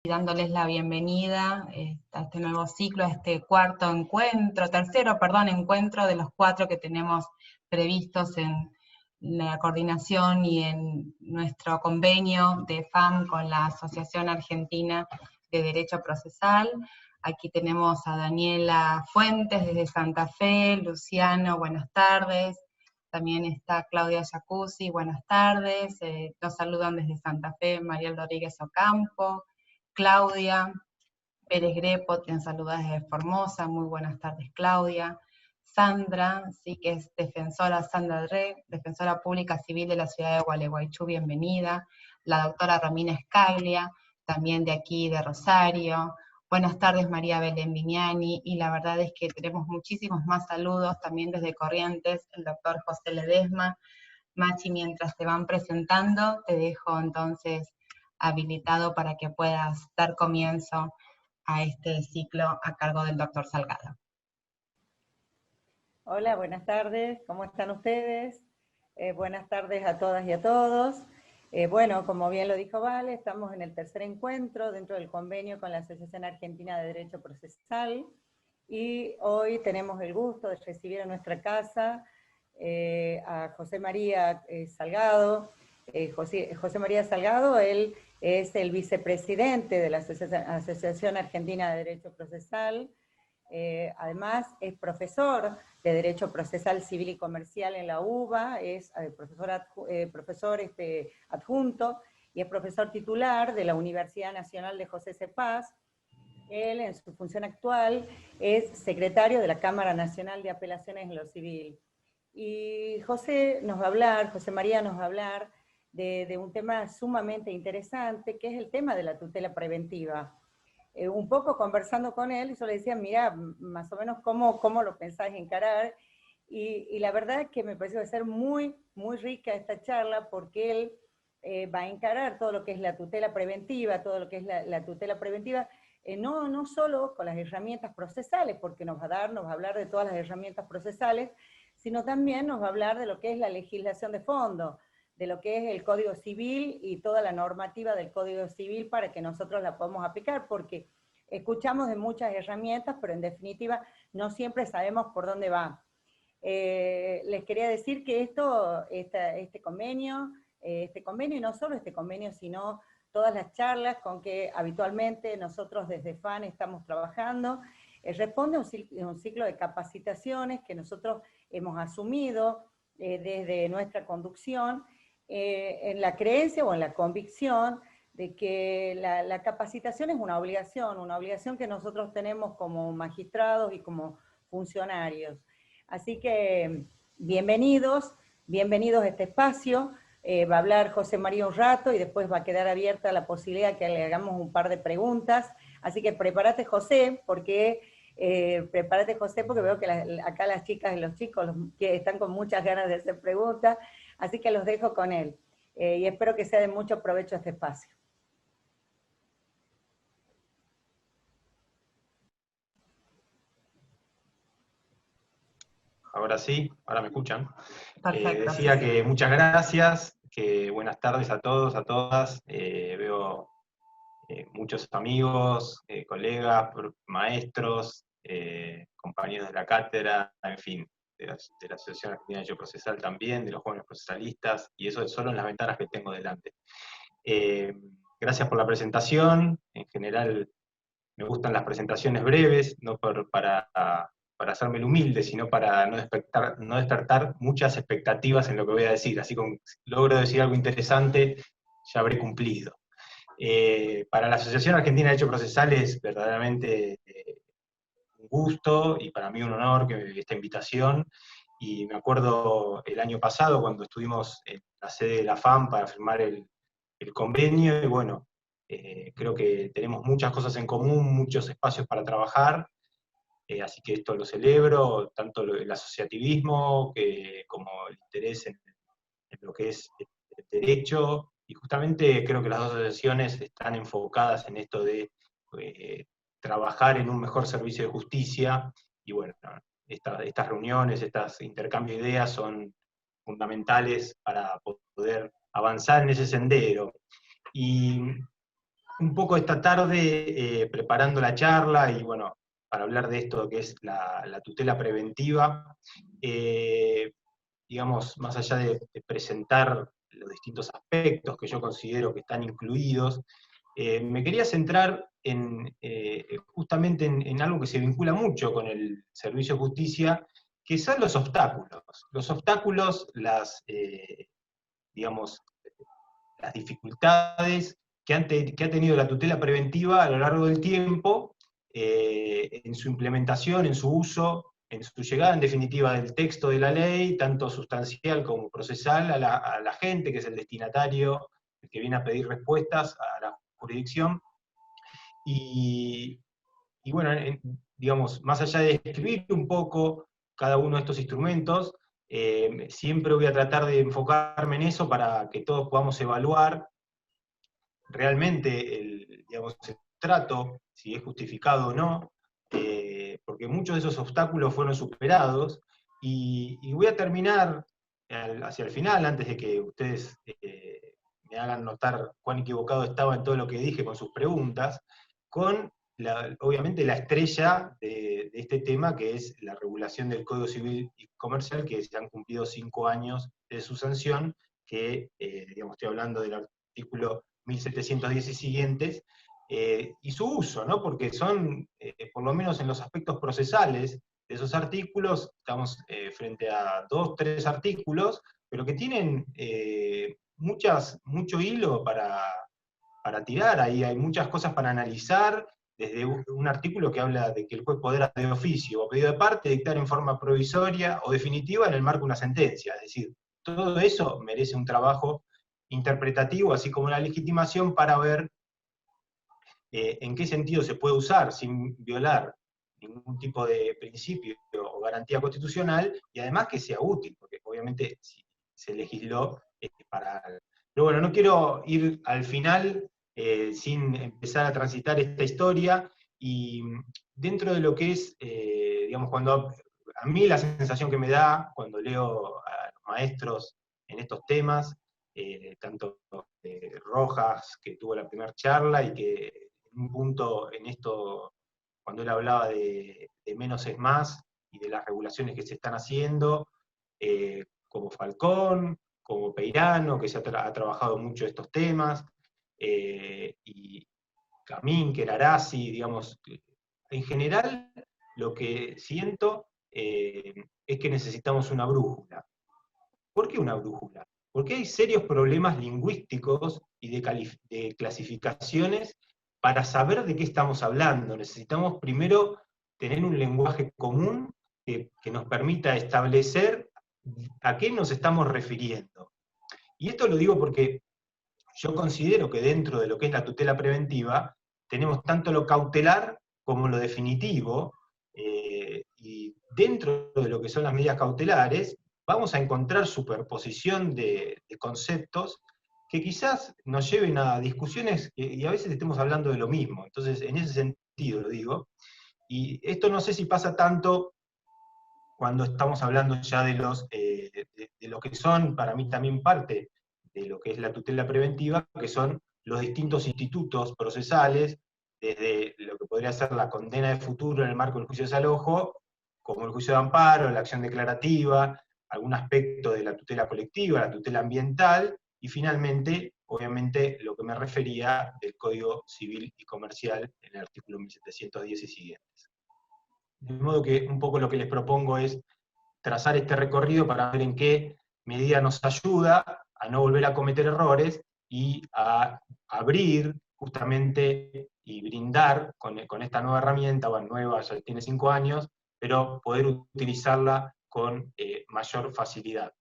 dándoles la bienvenida a este nuevo ciclo, a este tercero encuentro de los 4 que tenemos previstos en la coordinación y en nuestro convenio de FAM con la Asociación Argentina de Derecho Procesal. Aquí tenemos a Daniela Fuentes desde Santa Fe, Luciano, buenas tardes. También está Claudia Jacuzzi, buenas tardes. Nos saludan desde Santa Fe, Mariel Rodríguez Ocampo, Claudia Pérez Grepo, te saluda desde Formosa, muy buenas tardes Claudia. Sandra, sí que es Sandra Dre, defensora pública civil de la ciudad de Gualeguaychú, bienvenida. La doctora Romina Escaglia, también de aquí de Rosario. Buenas tardes María Belén Vignani, y la verdad es que tenemos muchísimos más saludos, también desde Corrientes, el doctor José Ledesma. Machi, mientras te van presentando, te dejo entonces habilitado para que puedas dar comienzo a este ciclo a cargo del doctor Salgado. Hola, buenas tardes, ¿cómo están ustedes? Buenas tardes a todas y a todos. Bueno, como bien lo dijo Vale, estamos en el tercer encuentro dentro del convenio con la Asociación Argentina de Derecho Procesal, y hoy tenemos el gusto de recibir en nuestra casa a José María Salgado. José María Salgado, él es el vicepresidente de la Asociación Argentina de Derecho Procesal. Además es profesor de Derecho Procesal Civil y Comercial en la UBA, es profesor adjunto y es profesor titular de la Universidad Nacional de José C. Paz. Él, en su función actual, es secretario de la Cámara Nacional de Apelaciones en lo Civil. Y José María nos va a hablar de un tema sumamente interesante, que es el tema de la tutela preventiva. Un poco conversando con él, yo le decía, mira, más o menos cómo lo pensáis encarar, y la verdad es que me pareció que va a ser muy, muy rica esta charla, porque él va a encarar todo lo que es la tutela preventiva, todo lo que es la tutela preventiva, no solo con las herramientas procesales, porque nos va a hablar de todas las herramientas procesales, sino también nos va a hablar de lo que es la legislación de fondo, de lo que es el Código Civil y toda la normativa del Código Civil para que nosotros la podamos aplicar, porque escuchamos de muchas herramientas, pero en definitiva no siempre sabemos por dónde va. Les quería decir que este convenio, y no solo este convenio, sino todas las charlas con que habitualmente nosotros desde FAN estamos trabajando, responde a un ciclo de capacitaciones que nosotros hemos asumido desde nuestra conducción, en la creencia o en la convicción de que la capacitación es una obligación que nosotros tenemos como magistrados y como funcionarios. Así que bienvenidos a este espacio. Va a hablar José María un rato y después va a quedar abierta la posibilidad que le hagamos un par de preguntas. Así que prepárate José, porque veo que acá las chicas y los chicos que están con muchas ganas de hacer preguntas, así que los dejo con él. Y espero que sea de mucho provecho este espacio. Ahora sí, ahora me escuchan. Perfecto. Decía que muchas gracias, que buenas tardes a todos, a todas. Veo muchos amigos, colegas, maestros, compañeros de la cátedra, en fin, de la Asociación Argentina de Derecho Procesal también, de los jóvenes procesalistas, y eso solo en las ventanas que tengo delante. Gracias por la presentación. En general me gustan las presentaciones breves, no para hacerme el humilde, sino para no despertar muchas expectativas en lo que voy a decir. Así que si logro decir algo interesante, ya habré cumplido. Para la Asociación Argentina de Derecho Procesal es verdaderamente un gusto y para mí un honor esta invitación. Y me acuerdo el año pasado cuando estuvimos en la sede de la FAM para firmar el convenio, y bueno, creo que tenemos muchas cosas en común, muchos espacios para trabajar, así que esto lo celebro, tanto el asociativismo como el interés en lo que es el derecho, y justamente creo que las dos asociaciones están enfocadas en esto de trabajar en un mejor servicio de justicia, y bueno, estas reuniones, estos intercambios de ideas son fundamentales para poder avanzar en ese sendero. Y un poco esta tarde preparando la charla y bueno, para hablar de esto que es la tutela preventiva, digamos, más allá de presentar los distintos aspectos que yo considero que están incluidos, me quería centrar justamente en algo que se vincula mucho con el servicio de justicia, que son los obstáculos. Los obstáculos, digamos, las dificultades que ha tenido la tutela preventiva a lo largo del tiempo, en su implementación, en su uso, en su llegada en definitiva del texto de la ley, tanto sustancial como procesal, a la gente que es el destinatario, el que viene a pedir respuestas a la jurisdicción. Y bueno, digamos, más allá de describir un poco cada uno de estos instrumentos, siempre voy a tratar de enfocarme en eso para que todos podamos evaluar realmente digamos, el trato, si es justificado o no, porque muchos de esos obstáculos fueron superados, y voy a terminar hacia el final, antes de que ustedes me hagan notar cuán equivocado estaba en todo lo que dije con sus preguntas, con obviamente la estrella de este tema, que es la regulación del Código Civil y Comercial, que se han cumplido 5 años de su sanción, que, digamos, estoy hablando del artículo 1710 y siguientes, y su uso, ¿no? Porque son, por lo menos en los aspectos procesales de esos artículos, estamos frente a 2, 3 artículos, pero que tienen mucho hilo para tirar, ahí hay muchas cosas para analizar, desde un artículo que habla de que el juez podrá de oficio o pedido de parte dictar en forma provisoria o definitiva en el marco de una sentencia, es decir, todo eso merece un trabajo interpretativo, así como la legitimación, para ver en qué sentido se puede usar sin violar ningún tipo de principio o garantía constitucional, y además que sea útil, porque obviamente si se legisló para... Pero bueno, no quiero ir al final sin empezar a transitar esta historia, y dentro de lo que es, digamos, cuando a mí la sensación que me da cuando leo a los maestros en estos temas, tanto Rojas, que tuvo la primera charla, y que en un punto en esto, cuando él hablaba de menos es más, y de las regulaciones que se están haciendo, como Falcón, como Peirano, que se ha trabajado mucho estos temas, y Camín, Kerarasi, digamos, en general lo que siento es que necesitamos una brújula. ¿Por qué una brújula? Porque hay serios problemas lingüísticos y de clasificaciones para saber de qué estamos hablando. Necesitamos primero tener un lenguaje común que nos permita establecer a qué nos estamos refiriendo. Y esto lo digo porque yo considero que dentro de lo que es la tutela preventiva tenemos tanto lo cautelar como lo definitivo, y dentro de lo que son las medidas cautelares vamos a encontrar superposición de conceptos que quizás nos lleven a discusiones y a veces estemos hablando de lo mismo. Entonces, en ese sentido lo digo. Y esto no sé si pasa tanto cuando estamos hablando ya de lo que son, para mí también parte de lo que es la tutela preventiva, que son los distintos institutos procesales, desde lo que podría ser la condena de futuro en el marco del juicio de desalojo, como el juicio de amparo, la acción declarativa, algún aspecto de la tutela colectiva, la tutela ambiental, y finalmente, obviamente, lo que me refería del Código Civil y Comercial en el artículo 1710 y siguientes. De modo que un poco lo que les propongo es trazar este recorrido para ver en qué medida nos ayuda a no volver a cometer errores y a abrir justamente y brindar con esta nueva herramienta, bueno, nueva, ya tiene 5 años, pero poder utilizarla con mayor facilidad.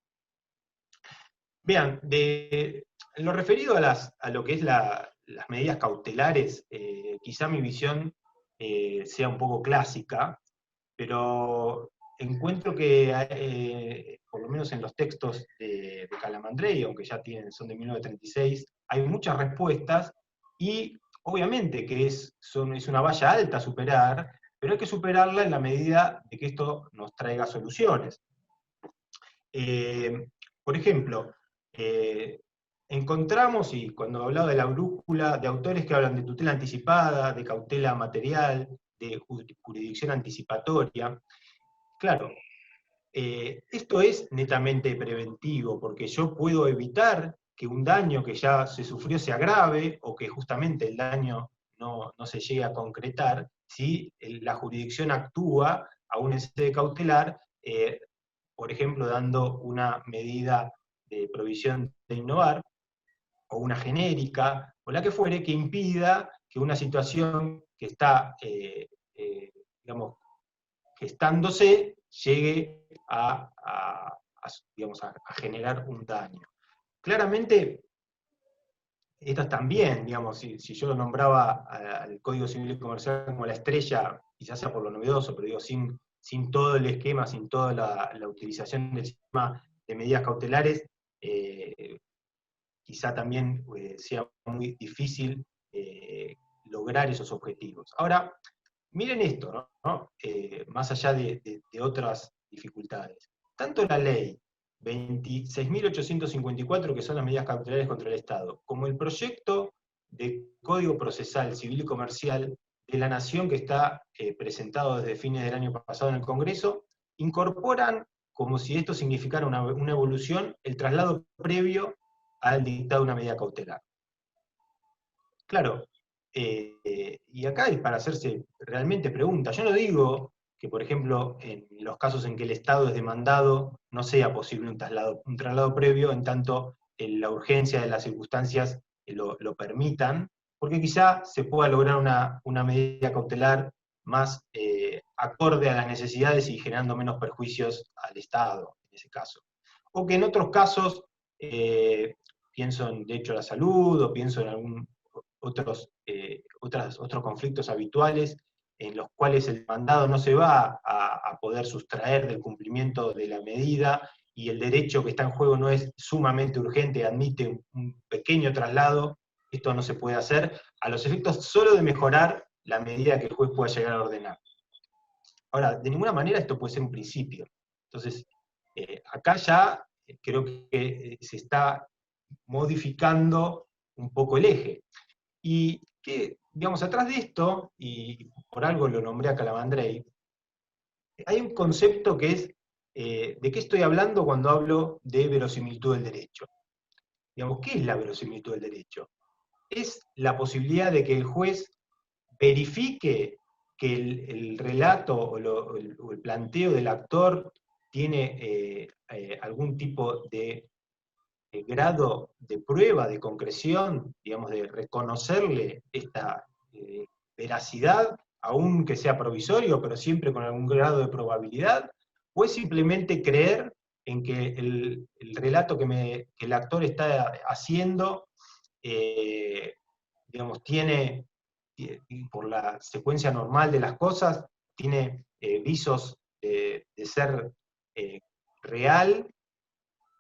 Vean, en lo referido a lo que es las medidas cautelares, quizá mi visión sea un poco clásica, pero encuentro que, por lo menos en los textos de Calamandrei, aunque ya son de 1936, hay muchas respuestas, y obviamente que es una valla alta a superar, pero hay que superarla en la medida de que esto nos traiga soluciones. Por ejemplo, encontramos, y cuando hablaba de la brújula, de autores que hablan de tutela anticipada, de cautela material, de jurisdicción anticipatoria. Claro, esto es netamente preventivo, porque yo puedo evitar que un daño que ya se sufrió se agrave, o que justamente el daño no se llegue a concretar, si la jurisdicción actúa aún en sede cautelar, por ejemplo, dando una medida de provisión de innovar, o una genérica, o la que fuere, que impida que una situación que está, digamos, gestándose, llegue digamos, a generar un daño. Claramente, estas también, digamos, si yo lo nombraba al Código Civil y Comercial como la estrella, quizás sea por lo novedoso, pero digo, sin todo el esquema, sin toda la utilización del sistema de medidas cautelares, quizá también sea muy difícil lograr esos objetivos. Ahora, miren esto, ¿no? Más allá de otras dificultades. Tanto la ley 26.854, que son las medidas cautelares contra el Estado, como el proyecto de Código Procesal Civil y Comercial de la Nación, que está presentado desde fines del año pasado en el Congreso, incorporan, como si esto significara una evolución, el traslado previo al dictado de una medida cautelar. Claro, y acá es para hacerse realmente preguntas. Yo no digo que, por ejemplo, en los casos en que el Estado es demandado, no sea posible un traslado previo, en tanto la urgencia de las circunstancias lo permitan, porque quizá se pueda lograr una medida cautelar más acorde a las necesidades y generando menos perjuicios al Estado, en ese caso. O que en otros casos, pienso en derecho a la salud, o pienso en otros conflictos habituales, en los cuales el demandado no se va a poder sustraer del cumplimiento de la medida, y el derecho que está en juego no es sumamente urgente, admite un pequeño traslado, esto no se puede hacer, a los efectos solo de mejorar la medida que el juez pueda llegar a ordenar. Ahora, de ninguna manera esto puede ser un principio. Entonces, acá ya creo que se está modificando un poco el eje. Y que, digamos, atrás de esto, y por algo lo nombré a Calamandrei, hay un concepto que es, ¿de qué estoy hablando cuando hablo de verosimilitud del derecho? Digamos, ¿qué es la verosimilitud del derecho? Es la posibilidad de que el juez verifique que el relato o el planteo del actor tiene algún tipo de grado de prueba, de concreción, digamos, de reconocerle esta veracidad, aunque sea provisorio, pero siempre con algún grado de probabilidad, o es simplemente creer en que el relato que el actor está haciendo, digamos, tiene, por la secuencia normal de las cosas, tiene visos de ser real,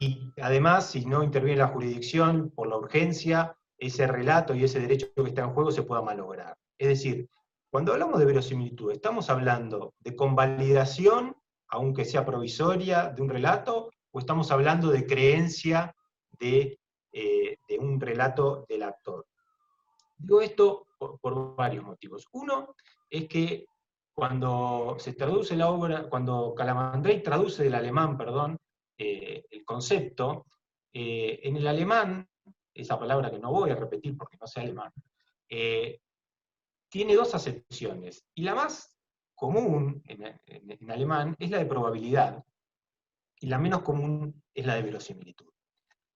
y además, si no interviene la jurisdicción por la urgencia, ese relato y ese derecho que está en juego se pueda malograr. Es decir, cuando hablamos de verosimilitud, estamos hablando de convalidación, aunque sea provisoria, de un relato, o estamos hablando de creencia de un relato del actor. Digo esto por varios motivos. Uno es que cuando se traduce la obra, cuando Calamandrei traduce del alemán, perdón, el concepto, en el alemán, esa palabra que no voy a repetir porque no sé alemán, tiene dos acepciones, y la más común en alemán es la de probabilidad, y la menos común es la de verosimilitud.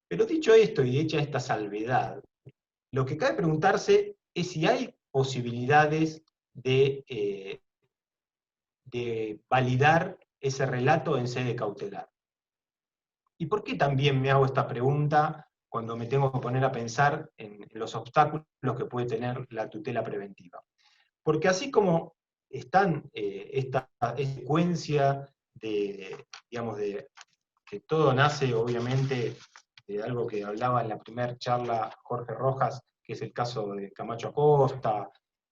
Pero dicho esto y hecha esta salvedad, lo que cabe preguntarse es si hay posibilidades de validar ese relato en sede cautelar. ¿Y por qué también me hago esta pregunta cuando me tengo que poner a pensar en los obstáculos que puede tener la tutela preventiva? Porque así como están esta secuencia digamos, que todo nace obviamente de algo que hablaba en la primera charla Jorge Rojas, que es el caso de Camacho Acosta,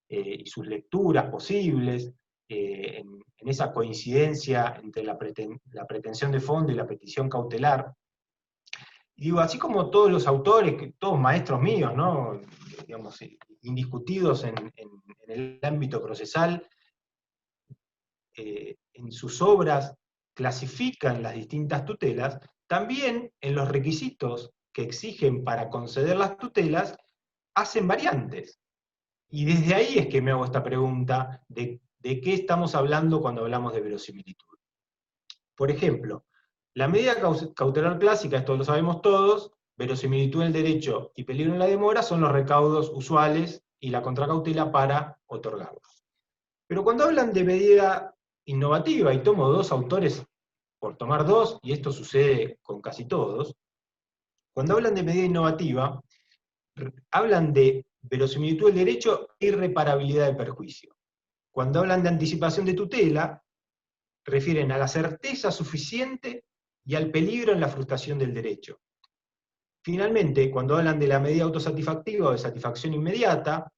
y sus lecturas posibles, en esa coincidencia entre la pretensión de fondo y la petición cautelar. digo, así como todos los autores, todos maestros míos, ¿no? Digamos, indiscutidos en el ámbito procesal, en sus obras clasifican las distintas tutelas, también en los requisitos que exigen para conceder las tutelas, hacen variantes. Y desde ahí es que me hago esta pregunta de qué estamos hablando cuando hablamos de verosimilitud. Por ejemplo, la medida cautelar clásica, esto lo sabemos todos, verosimilitud en el derecho y peligro en la demora son los recaudos usuales y la contracautela para otorgarlos. Pero cuando hablan de medida innovativa, y tomo dos autores por tomar dos, y esto sucede con casi todos, cuando hablan de medida innovativa, hablan de verosimilitud del derecho e irreparabilidad del perjuicio. Cuando hablan de anticipación de tutela, refieren a la certeza suficiente y al peligro en la frustración del derecho. Finalmente, cuando hablan de la medida autosatisfactiva o de satisfacción inmediata,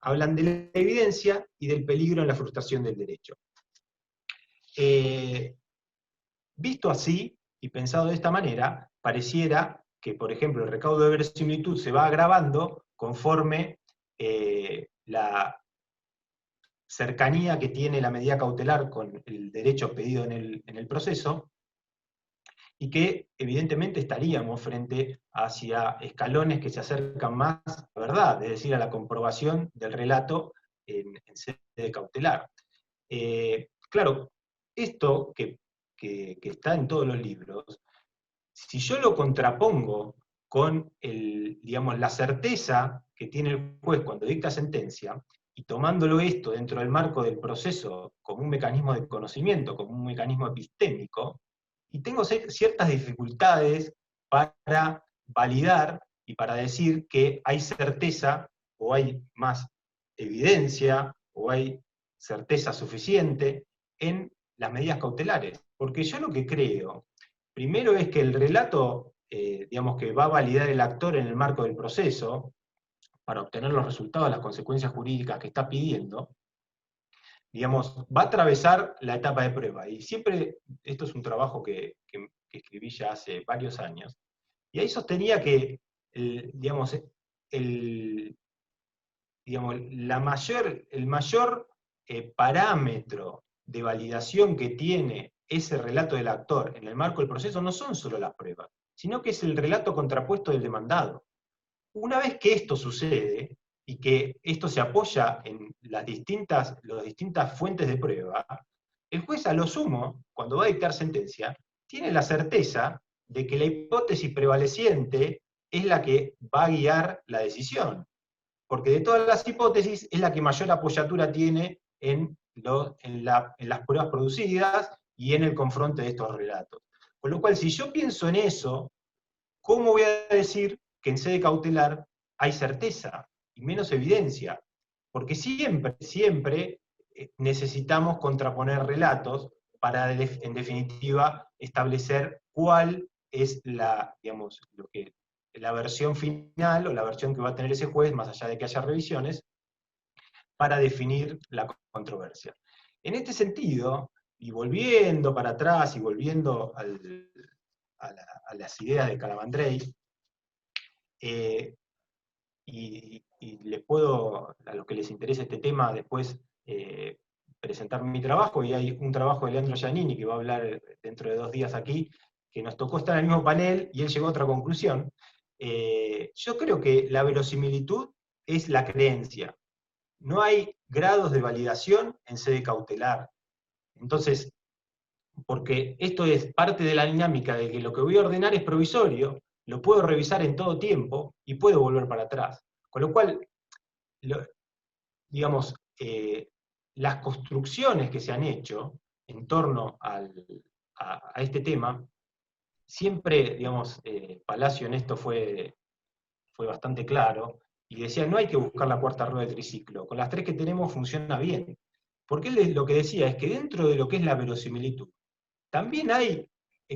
hablan de la evidencia y del peligro en la frustración del derecho. Visto así, y pensado de esta manera, pareciera que, por ejemplo, el recaudo de verosimilitud se va agravando conforme la cercanía que tiene la medida cautelar con el derecho pedido en el proceso, y que evidentemente estaríamos frente hacia escalones que se acercan más a la verdad, es decir, a la comprobación del relato en sede cautelar. Claro, esto que está en todos los libros, si yo lo contrapongo con digamos, la certeza que tiene el juez cuando dicta sentencia, y tomándolo esto dentro del marco del proceso como un mecanismo de conocimiento, como un mecanismo epistémico, y tengo ciertas dificultades para validar y para decir que hay certeza, o hay más evidencia, o hay certeza suficiente en las medidas cautelares. Porque yo lo que creo, primero es que el relato, digamos, que va a validar el actor en el marco del proceso, para obtener los resultados, las consecuencias jurídicas que está pidiendo, digamos, va a atravesar la etapa de prueba. Y siempre, esto es un trabajo que escribí ya hace varios años, y ahí sostenía que, digamos, el mayor parámetro de validación que tiene ese relato del actor en el marco del proceso no son solo las pruebas, sino que es el relato contrapuesto del demandado. Una vez que esto sucede, y que esto se apoya en las distintas fuentes de prueba, el juez a lo sumo, cuando va a dictar sentencia, tiene la certeza de que la hipótesis prevaleciente es la que va a guiar la decisión. Porque de todas las hipótesis es la que mayor apoyatura tiene en las pruebas producidas y en el confronte de estos relatos. Con lo cual, si yo pienso en eso, ¿cómo voy a decir que en sede cautelar hay certeza y menos evidencia? Porque siempre necesitamos contraponer relatos para, en definitiva, establecer cuál es digamos, la versión final o la versión que va a tener ese juez, más allá de que haya revisiones, para definir la controversia. En este sentido, y volviendo para atrás y volviendo a las ideas de Calamandrei, y les puedo, a los que les interese este tema, después presentar mi trabajo, y hay un trabajo de Leandro Giannini que va a hablar dentro de 2 días aquí, que nos tocó estar en el mismo panel, y él llegó a otra conclusión. Yo creo que la verosimilitud es la creencia. No hay grados de validación en sede cautelar. Entonces, porque esto es parte de la dinámica de que lo que voy a ordenar es provisorio, lo puedo revisar en todo tiempo y puedo volver para atrás. Con lo cual, digamos, las construcciones que se han hecho en torno a este tema, siempre, digamos, Palacio en esto fue bastante claro, y decía, no hay que buscar la cuarta rueda de triciclo, con las 3 que tenemos funciona bien. Porque él lo que decía es que dentro de lo que es la verosimilitud, también hay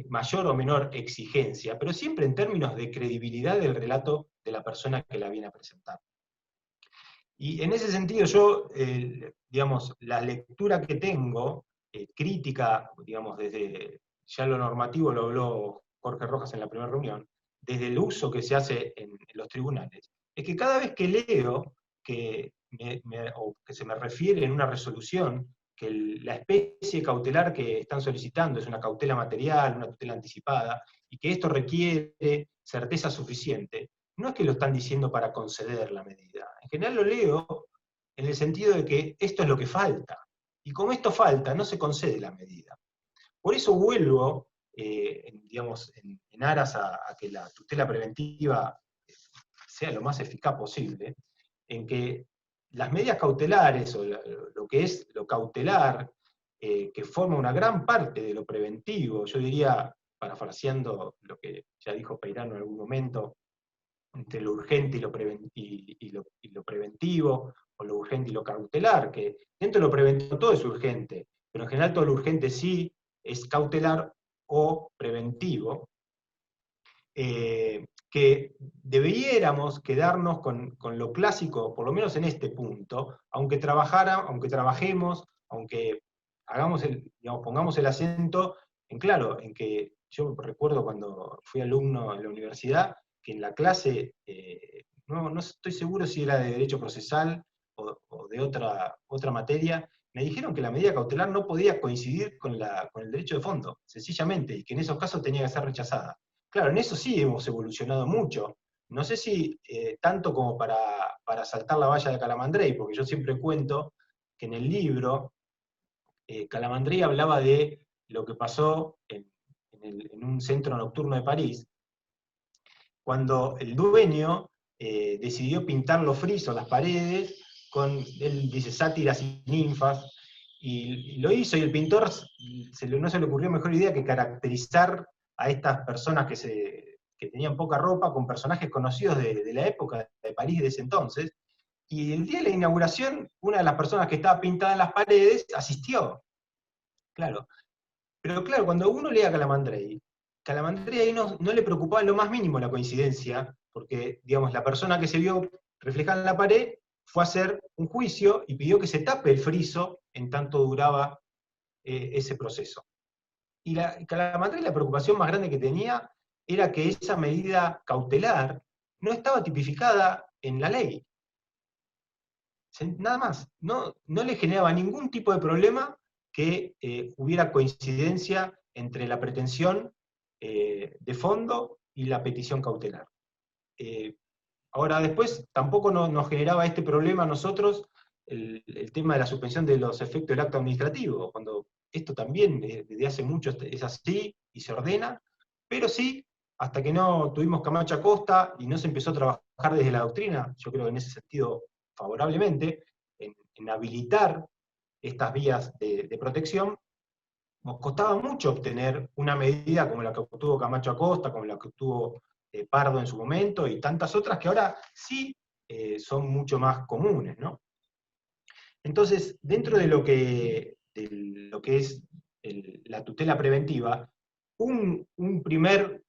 mayor o menor exigencia, pero siempre en términos de credibilidad del relato de la persona que la viene a presentar. Y en ese sentido yo, digamos, la lectura que tengo, crítica, digamos, desde ya lo normativo lo habló Jorge Rojas en la primera reunión, desde el uso que se hace en los tribunales, es que cada vez que leo o que se me refiere en una resolución que la especie cautelar que están solicitando es una cautela material, una tutela anticipada, y que esto requiere certeza suficiente, no es que lo están diciendo para conceder la medida. En general lo leo en el sentido de que esto es lo que falta, y como esto falta, no se concede la medida. Por eso vuelvo, digamos, en aras a que la tutela preventiva sea lo más eficaz posible, en que las medidas cautelares, o lo que es lo cautelar, que forma una gran parte de lo preventivo, yo diría, parafraseando lo que ya dijo Peirano en algún momento, entre lo urgente y lo preventivo, o lo urgente y lo cautelar, que dentro de lo preventivo todo es urgente, pero en general todo lo urgente sí es cautelar o preventivo, que debiéramos quedarnos con lo clásico, por lo menos en este punto, aunque trabajemos, aunque pongamos el acento en claro, en que yo recuerdo cuando fui alumno en la universidad, que en la clase, no estoy seguro si era de derecho procesal o de otra materia, me dijeron que la medida cautelar no podía coincidir con el derecho de fondo, sencillamente, y que en esos casos tenía que ser rechazada. Claro, en eso sí hemos evolucionado mucho. No sé si tanto como para saltar la valla de Calamandrei, porque yo siempre cuento que en el libro Calamandrei hablaba de lo que pasó en un centro nocturno de París, cuando el dueño decidió pintar los frisos, las paredes, él dice sátiras y ninfas, y lo hizo, y el pintor no se le ocurrió mejor idea que caracterizar a estas personas que tenían poca ropa con personajes conocidos de la época de París de ese entonces, y el día de la inauguración, una de las personas que estaba pintada en las paredes asistió. Claro. Pero claro, cuando uno lee a Calamandrei ahí no le preocupaba en lo más mínimo la coincidencia, porque, digamos, la persona que se vio reflejada en la pared fue a hacer un juicio y pidió que se tape el friso en tanto duraba ese proceso. Y Calamandrei, la preocupación más grande que tenía era que esa medida cautelar no estaba tipificada en la ley. Nada más, no le generaba ningún tipo de problema que hubiera coincidencia entre la pretensión de fondo y la petición cautelar. Ahora, después, tampoco nos generaba este problema a nosotros el tema de la suspensión de los efectos del acto administrativo, cuando esto también desde hace mucho es así y se ordena, pero sí, hasta que no tuvimos Camacho Acosta y no se empezó a trabajar desde la doctrina, yo creo que en ese sentido favorablemente, en habilitar estas vías de protección, nos costaba mucho obtener una medida como la que obtuvo Camacho Acosta, como la que obtuvo Pardo en su momento, y tantas otras que ahora sí son mucho más comunes, ¿no? Entonces, dentro de lo que es la tutela preventiva, un primer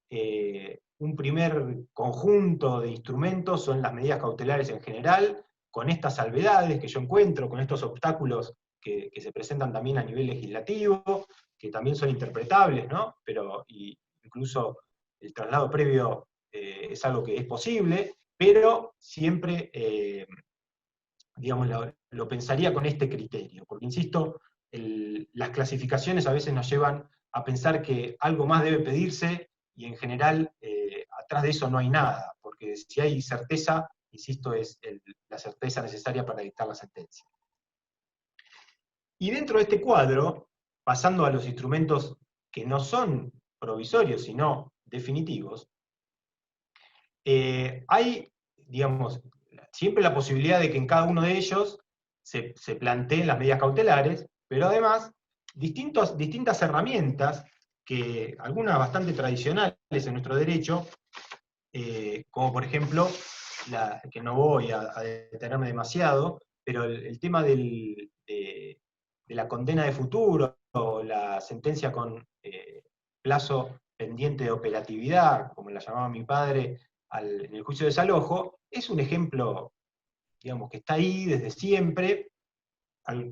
conjunto de instrumentos son las medidas cautelares en general, con estas salvedades que yo encuentro, con estos obstáculos que se presentan también a nivel legislativo, que también son interpretables, ¿no? Pero incluso el traslado previo es algo que es posible, pero siempre, digamos, lo pensaría con este criterio, porque insisto, las clasificaciones a veces nos llevan a pensar que algo más debe pedirse, y en general atrás de eso no hay nada, porque si hay certeza, insisto, es la certeza necesaria para dictar la sentencia. Y dentro de este cuadro, pasando a los instrumentos que no son provisorios, sino definitivos, hay, digamos, siempre la posibilidad de que en cada uno de ellos se planteen las medidas cautelares, pero además distintas herramientas, que algunas bastante tradicionales en nuestro derecho, como por ejemplo, que no voy a detenerme demasiado, pero el tema de la condena de futuro, o la sentencia con plazo pendiente de operatividad, como la llamaba mi padre en el juicio de desalojo, es un ejemplo, digamos, que está ahí desde siempre, con el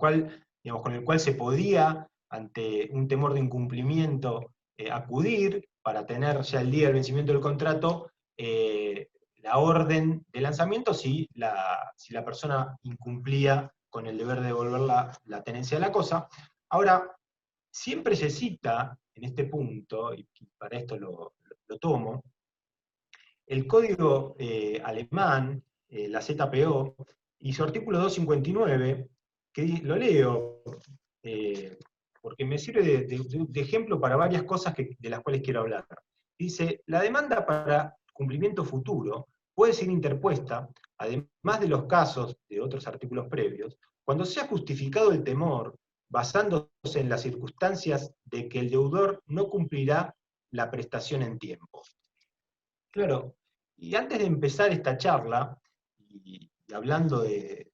cual se podía, ante un temor de incumplimiento, acudir para tener ya el día del vencimiento del contrato la orden de lanzamiento si la persona incumplía con el deber de devolver la tenencia de la cosa. Ahora, siempre se cita en este punto, y para esto lo tomo, el código alemán, la ZPO, y su artículo 259, que lo leo, porque me sirve de ejemplo para varias cosas de las cuales quiero hablar. Dice, la demanda para cumplimiento futuro puede ser interpuesta, además de los casos de otros artículos previos, cuando sea justificado el temor, basándose en las circunstancias de que el deudor no cumplirá la prestación en tiempo. Claro, y antes de empezar esta charla, y hablando de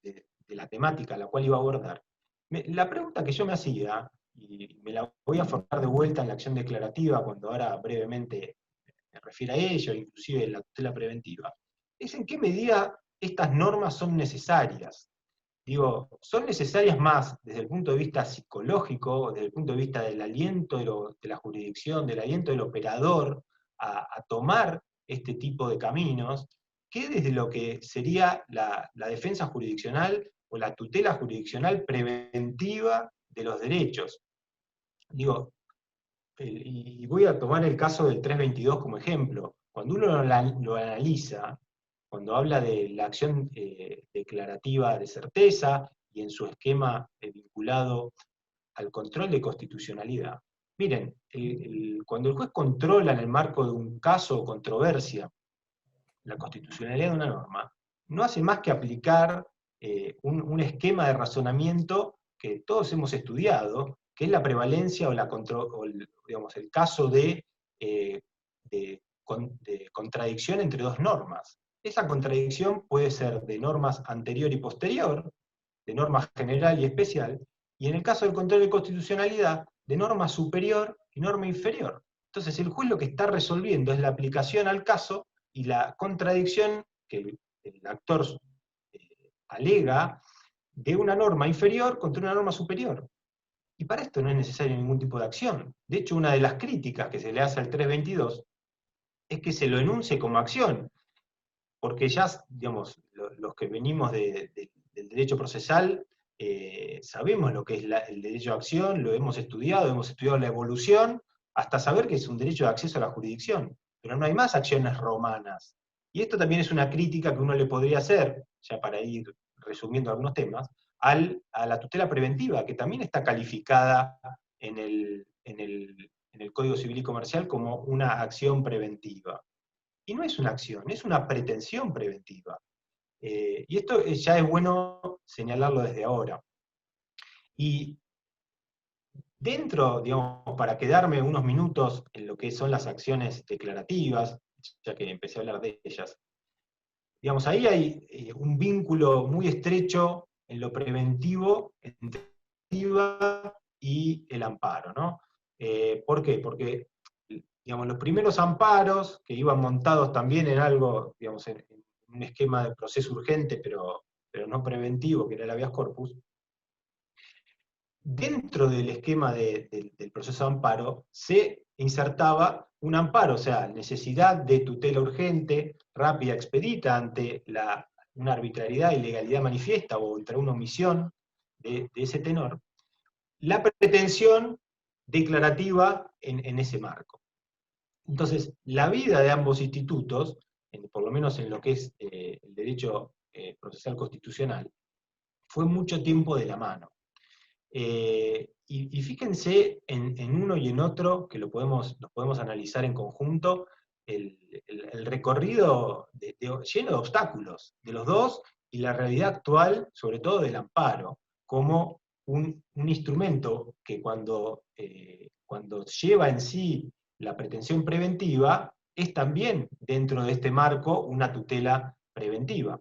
la temática a la cual iba a abordar, la pregunta que yo me hacía, y me la voy a formar de vuelta en la acción declarativa, cuando ahora brevemente me refiero a ello, inclusive la tutela preventiva, es en qué medida estas normas son necesarias. Digo, son necesarias más desde el punto de vista psicológico, desde el punto de vista del aliento de la jurisdicción, del aliento del operador a tomar este tipo de caminos, que desde lo que sería la defensa jurisdiccional o la tutela jurisdiccional preventiva de los derechos. Digo, y voy a tomar el caso del 322 como ejemplo. Cuando uno lo analiza, cuando habla de la acción declarativa de certeza y en su esquema vinculado al control de constitucionalidad. Miren, cuando el juez controla en el marco de un caso o controversia la constitucionalidad de una norma, no hace más que aplicar un esquema de razonamiento que todos hemos estudiado, que es la prevalencia o digamos, el caso de contradicción entre dos normas. Esa contradicción puede ser de normas anterior y posterior, de norma general y especial, y en el caso del control de constitucionalidad, de norma superior y norma inferior. Entonces el juez lo que está resolviendo es la aplicación al caso y la contradicción que el actor alega de una norma inferior contra una norma superior. Y para esto no es necesario ningún tipo de acción. De hecho, una de las críticas que se le hace al 322 es que se lo enuncie como acción, porque ya, digamos, los que venimos del derecho procesal sabemos lo que es el derecho de acción, lo hemos estudiado la evolución, hasta saber que es un derecho de acceso a la jurisdicción, pero no hay más acciones romanas. Y esto también es una crítica que uno le podría hacer, ya para ir resumiendo algunos temas, a la tutela preventiva, que también está calificada en el Código Civil y Comercial como una acción preventiva. Y no es una acción, es una pretensión preventiva. Y esto ya es bueno señalarlo desde ahora. Y dentro, digamos, para quedarme unos minutos en lo que son las acciones declarativas, ya que empecé a hablar de ellas, digamos, ahí hay un vínculo muy estrecho en lo preventivo entre la preventiva y el amparo, ¿no? ¿Por qué? Porque digamos, los primeros amparos, que iban montados también en algo, digamos, en un esquema de proceso urgente, pero no preventivo, que era el habeas corpus, dentro del esquema del proceso de amparo se insertaba un amparo, o sea, necesidad de tutela urgente, rápida, expedita, ante una arbitrariedad, ilegalidad manifiesta o contra una omisión de ese tenor, la pretensión declarativa en ese marco. Entonces, la vida de ambos institutos, por lo menos en lo que es el derecho procesal constitucional, fue mucho tiempo de la mano. Y fíjense en uno y en otro, que los podemos analizar en conjunto, el recorrido lleno de obstáculos de los dos y la realidad actual, sobre todo del amparo, como un instrumento que cuando lleva en sí la pretensión preventiva, es también dentro de este marco una tutela preventiva.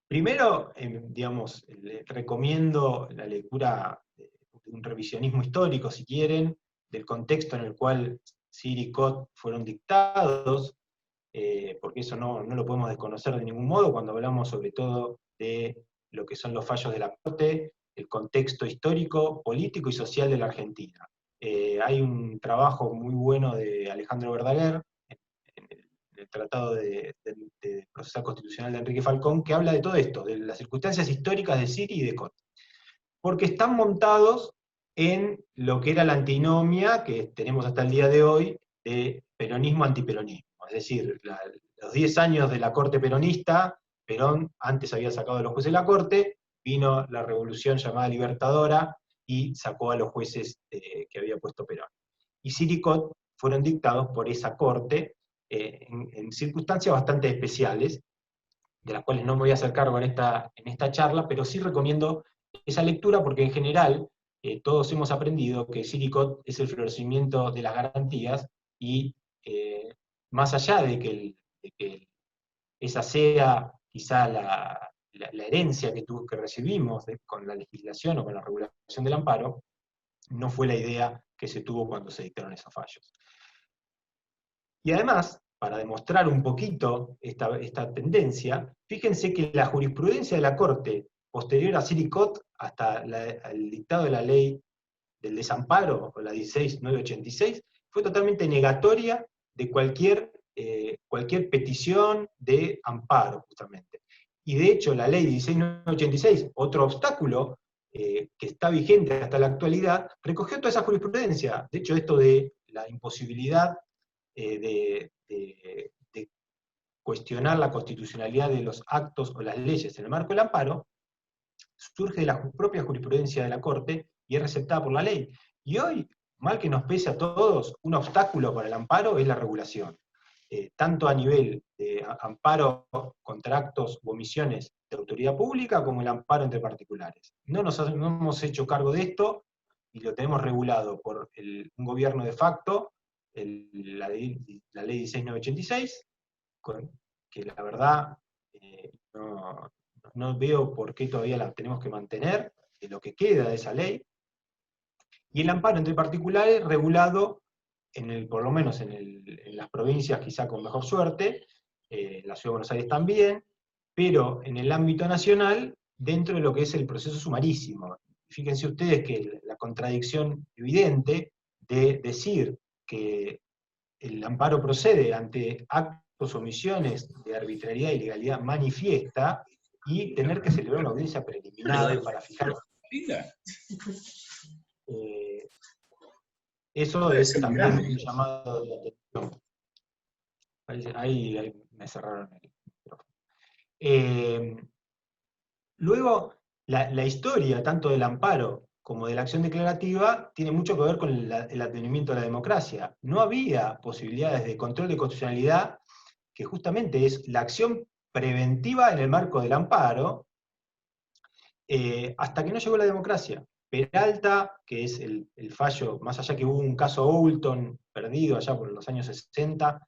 Primero, digamos, les recomiendo la lectura de un revisionismo histórico, si quieren, del contexto en el cual CIR y COT fueron dictados, porque eso no lo podemos desconocer de ningún modo cuando hablamos sobre todo de lo que son los fallos de la Corte, el contexto histórico, político y social de la Argentina. Hay un trabajo muy bueno de Alejandro Verdaguer, en el Tratado de Procesal Constitucional de Enrique Falcón, que habla de todo esto, de las circunstancias históricas de Siri y de Cot. Porque están montados en lo que era la antinomia que tenemos hasta el día de hoy de peronismo-antiperonismo. Es decir, los 10 años de la corte peronista, Perón antes había sacado a los jueces de la corte, vino la revolución llamada Libertadora y sacó a los jueces que había puesto Perón. Y Siri y Cot fueron dictados por esa corte en circunstancias bastante especiales, de las cuales no me voy a hacer cargo en esta charla, pero sí recomiendo esa lectura porque en general todos hemos aprendido que Siri y Cot es el florecimiento de las garantías y más allá de que esa sea quizá la herencia que recibimos con la legislación o con la regulación del amparo, no fue la idea que se tuvo cuando se dictaron esos fallos. Y además, para demostrar un poquito esta tendencia, fíjense que la jurisprudencia de la Corte, posterior a Siri y Cot, hasta el dictado de la ley del desamparo, o la 16986, fue totalmente negatoria de cualquier petición de amparo, justamente. Y de hecho, la ley 16986, otro obstáculo que está vigente hasta la actualidad, recogió toda esa jurisprudencia. De hecho, esto de la imposibilidad de cuestionar la constitucionalidad de los actos o las leyes en el marco del amparo, surge de la propia jurisprudencia de la Corte y es receptada por la ley. Y hoy, mal que nos pese a todos, un obstáculo para el amparo es la regulación. Tanto a nivel de amparo contra actos u omisiones de autoridad pública como el amparo entre particulares. No hemos hecho cargo de esto y lo tenemos regulado por un gobierno de facto, la ley 16986, que la verdad no veo por qué todavía la tenemos que mantener, de lo que queda de esa ley, y el amparo entre particulares regulado, por lo menos en las provincias quizá con mejor suerte, la Ciudad de Buenos Aires también, pero en el ámbito nacional, dentro de lo que es el proceso sumarísimo. Fíjense ustedes que la contradicción evidente de decir que el amparo procede ante actos o omisiones de arbitrariedad y legalidad manifiesta, y tener que celebrar una audiencia preliminar para fijar. Eso es también un llamado de atención. Ahí me cerraron el micrófono. Luego, la historia, tanto del amparo como de la acción declarativa, tiene mucho que ver con el advenimiento de la democracia. No había posibilidades de control de constitucionalidad, que justamente es la acción preventiva en el marco del amparo, hasta que no llegó la democracia. Peralta, que es el fallo, más allá que hubo un caso Oulton perdido allá por los años 60,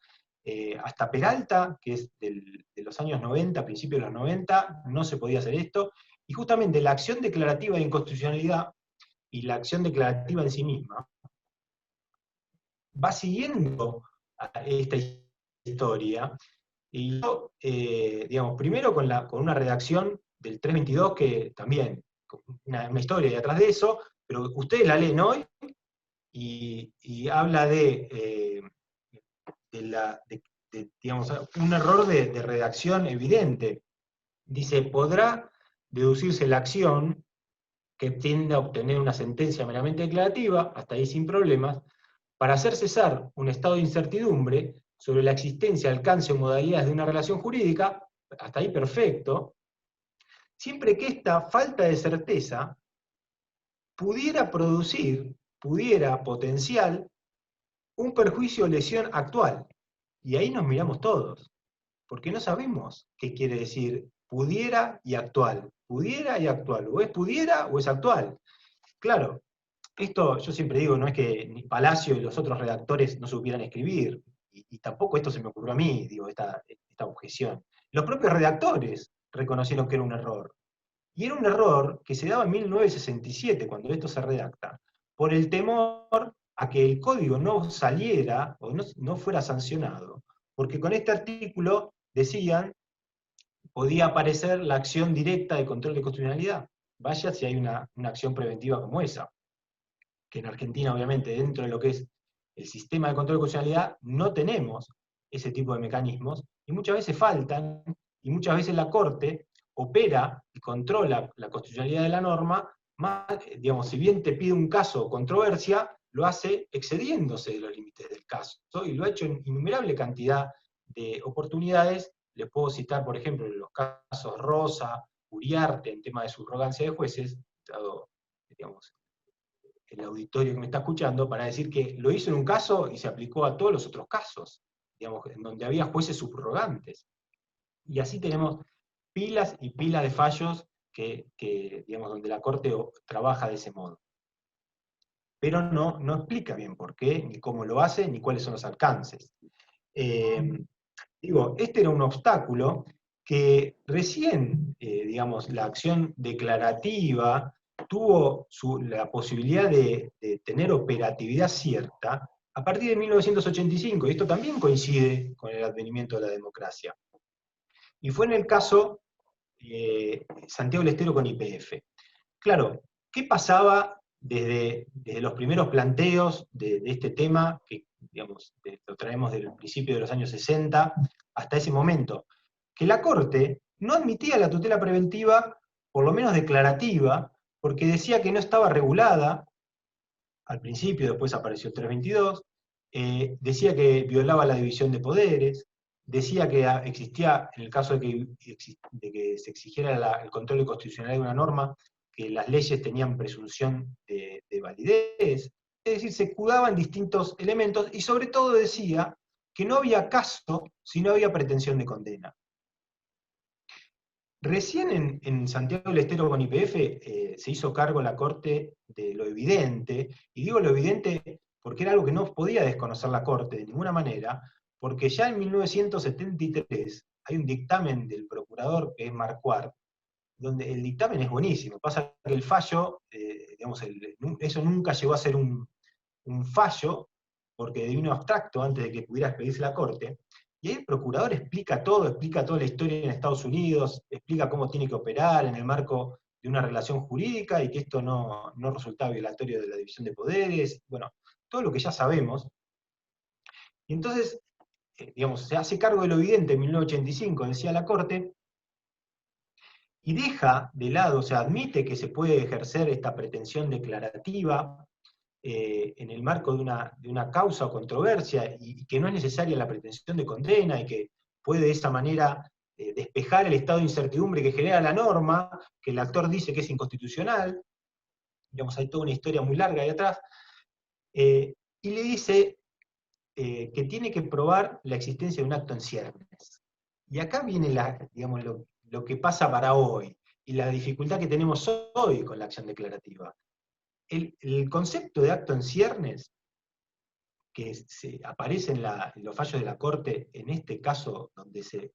hasta Peralta, que es de los años 90, principios de los 90, no se podía hacer esto, y justamente la acción declarativa de inconstitucionalidad y la acción declarativa en sí misma va siguiendo a esta historia, y yo, digamos, primero con una redacción del 322, que también, una historia detrás de eso, pero ustedes la leen hoy, y habla digamos, un error de redacción evidente. Dice, podrá deducirse la acción que tiende a obtener una sentencia meramente declarativa, hasta ahí sin problemas, para hacer cesar un estado de incertidumbre sobre la existencia, alcance o modalidades de una relación jurídica, hasta ahí perfecto, siempre que esta falta de certeza pudiera potenciar un perjuicio o lesión actual. Y ahí nos miramos todos, porque no sabemos qué quiere decir pudiera y actual. Pudiera y actual. O es pudiera o es actual. Claro, esto yo siempre digo, no es que ni Palacio y los otros redactores no supieran escribir, y tampoco esto se me ocurrió a mí, digo, esta objeción. Los propios redactores reconocieron que era un error. Y era un error que se daba en 1967, cuando esto se redacta, por el temor a que el código no saliera o no fuera sancionado, porque con este artículo decían, podía aparecer la acción directa de control de constitucionalidad. Vaya si hay una acción preventiva como esa. que en Argentina, obviamente, dentro de lo que es el sistema de control de constitucionalidad, no tenemos ese tipo de mecanismos, y muchas veces faltan, y muchas veces la Corte opera y controla la constitucionalidad de la norma, más, digamos, si bien te pide un caso o controversia, lo hace excediéndose de los límites del caso, y lo ha hecho en innumerable cantidad de oportunidades. Les puedo citar, por ejemplo, los casos Rosa, Uriarte, en tema de subrogancia de jueces, dado, digamos, el auditorio que me está escuchando, para decir que lo hizo en un caso y se aplicó a todos los otros casos, digamos, en donde había jueces subrogantes. Y así tenemos pilas y pilas de fallos digamos, donde la Corte trabaja de ese modo. Pero no explica bien por qué, ni cómo lo hace, ni cuáles son los alcances. Digo, este era un obstáculo que recién, digamos, la acción declarativa tuvo la posibilidad de tener operatividad cierta a partir de 1985, y esto también coincide con el advenimiento de la democracia. Y fue en el caso Santiago del Estero con YPF. Claro, ¿qué pasaba desde los primeros planteos de este tema, que digamos, lo traemos del principio de los años 60 hasta ese momento? Que la Corte no admitía la tutela preventiva, por lo menos declarativa, porque decía que no estaba regulada, al principio, después apareció el 322, decía que violaba la división de poderes, decía que existía, en el caso de que se exigiera el control de constitucionalidad de una norma, que las leyes tenían presunción de validez, es decir, se escudaban distintos elementos, y sobre todo decía que no había caso si no había pretensión de condena. Recién en Santiago del Estero con YPF se hizo cargo la Corte de lo evidente, y digo lo evidente porque era algo que no podía desconocer la Corte de ninguna manera, porque ya en 1973 hay un dictamen del procurador que es Marquardt, donde el dictamen es buenísimo. Pasa que el fallo, digamos, eso nunca llegó a ser un fallo, porque vino abstracto antes de que pudiera expedirse la Corte, y ahí el procurador explica toda la historia en Estados Unidos, explica cómo tiene que operar en el marco de una relación jurídica, y que esto no resultaba violatorio de la división de poderes, bueno, todo lo que ya sabemos. Y entonces, digamos, se hace cargo de lo evidente en 1985, decía la Corte, y deja de lado, o sea, admite que se puede ejercer esta pretensión declarativa en el marco de una causa o controversia, y que no es necesaria la pretensión de condena, y que puede de esa manera despejar el estado de incertidumbre que genera la norma, que el actor dice que es inconstitucional. Digamos, hay toda una historia muy larga ahí atrás, y le dice que tiene que probar la existencia de un acto en ciernes. Y acá viene digamos, lo que pasa para hoy, y la dificultad que tenemos hoy con la acción declarativa. El concepto de acto en ciernes, que aparece en los fallos de la Corte, en este caso donde se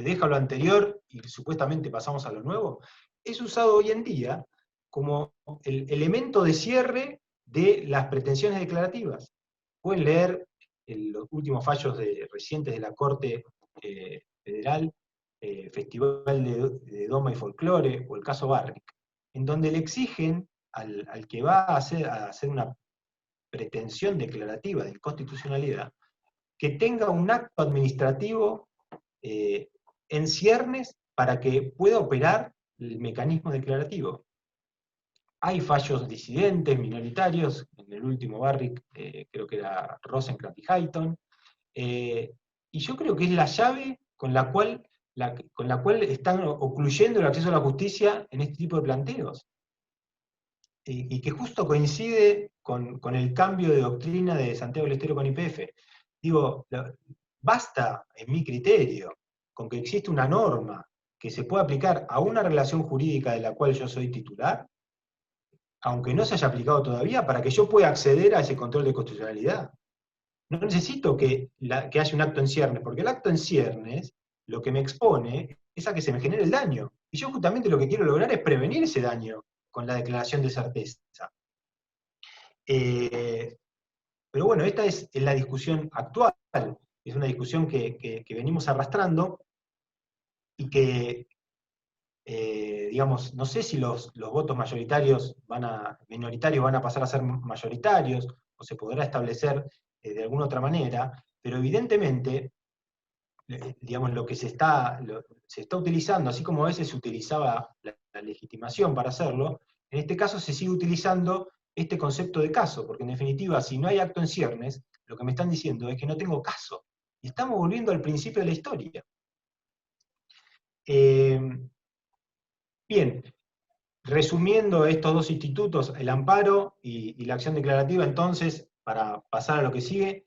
deja lo anterior y supuestamente pasamos a lo nuevo, es usado hoy en día como el elemento de cierre de las pretensiones declarativas. Pueden leer los últimos fallos recientes de la Corte Federal, Festival de Doma y Folclore, o el caso Barrick, en donde le exigen al que va a hacer una pretensión declarativa de inconstitucionalidad, que tenga un acto administrativo en ciernes para que pueda operar el mecanismo declarativo. Hay fallos disidentes, minoritarios, en el último Barrick creo que era Rosenkrantz y Hayton, y yo creo que es la llave con la cual están ocluyendo el acceso a la justicia en este tipo de planteos. Y que justo coincide con el cambio de doctrina de Santiago del Estero con YPF. Digo, basta, en mi criterio, con que existe una norma que se pueda aplicar a una relación jurídica de la cual yo soy titular, aunque no se haya aplicado todavía, para que yo pueda acceder a ese control de constitucionalidad. No necesito que haya un acto en ciernes, porque el acto en ciernes lo que me expone es a que se me genere el daño. Y yo justamente lo que quiero lograr es prevenir ese daño con la declaración de certeza. Pero bueno, esta es la discusión actual, es una discusión que venimos arrastrando, y que digamos, no sé si los votos minoritarios van a pasar a ser mayoritarios, o se podrá establecer de alguna otra manera, pero evidentemente, digamos, lo que se está utilizando, así como a veces se utilizaba la legitimación para hacerlo, en este caso se sigue utilizando este concepto de caso, porque en definitiva, si no hay acto en ciernes, lo que me están diciendo es que no tengo caso. Y estamos volviendo al principio de la historia. Bien, resumiendo estos dos institutos, el amparo y la acción declarativa, entonces, para pasar a lo que sigue,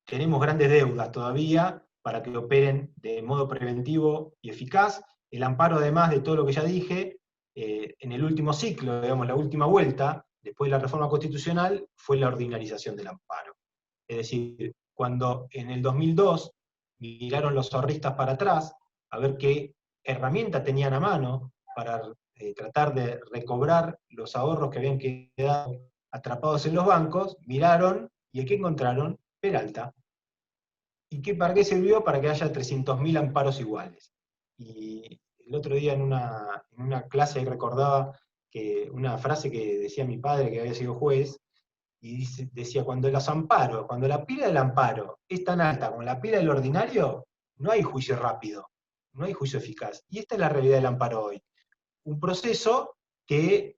tenemos grandes deudas todavía para que operen de modo preventivo y eficaz. El amparo, además de todo lo que ya dije, en el último ciclo, digamos, la última vuelta, después de la reforma constitucional, fue la ordinarización del amparo. Es decir, cuando en el 2002 miraron los ahorristas para atrás, a ver qué herramienta tenían a mano para tratar de recobrar los ahorros que habían quedado atrapados en los bancos, miraron, ¿y qué encontraron? Peralta. ¿Y para qué sirvió? Para que haya 300.000 amparos iguales. Y el otro día en una clase recordaba que una frase que decía mi padre, que había sido juez, y decía, cuando la pila del amparo es tan alta como la pila del ordinario, no hay juicio rápido, no hay juicio eficaz. Y esta es la realidad del amparo hoy. Un proceso que,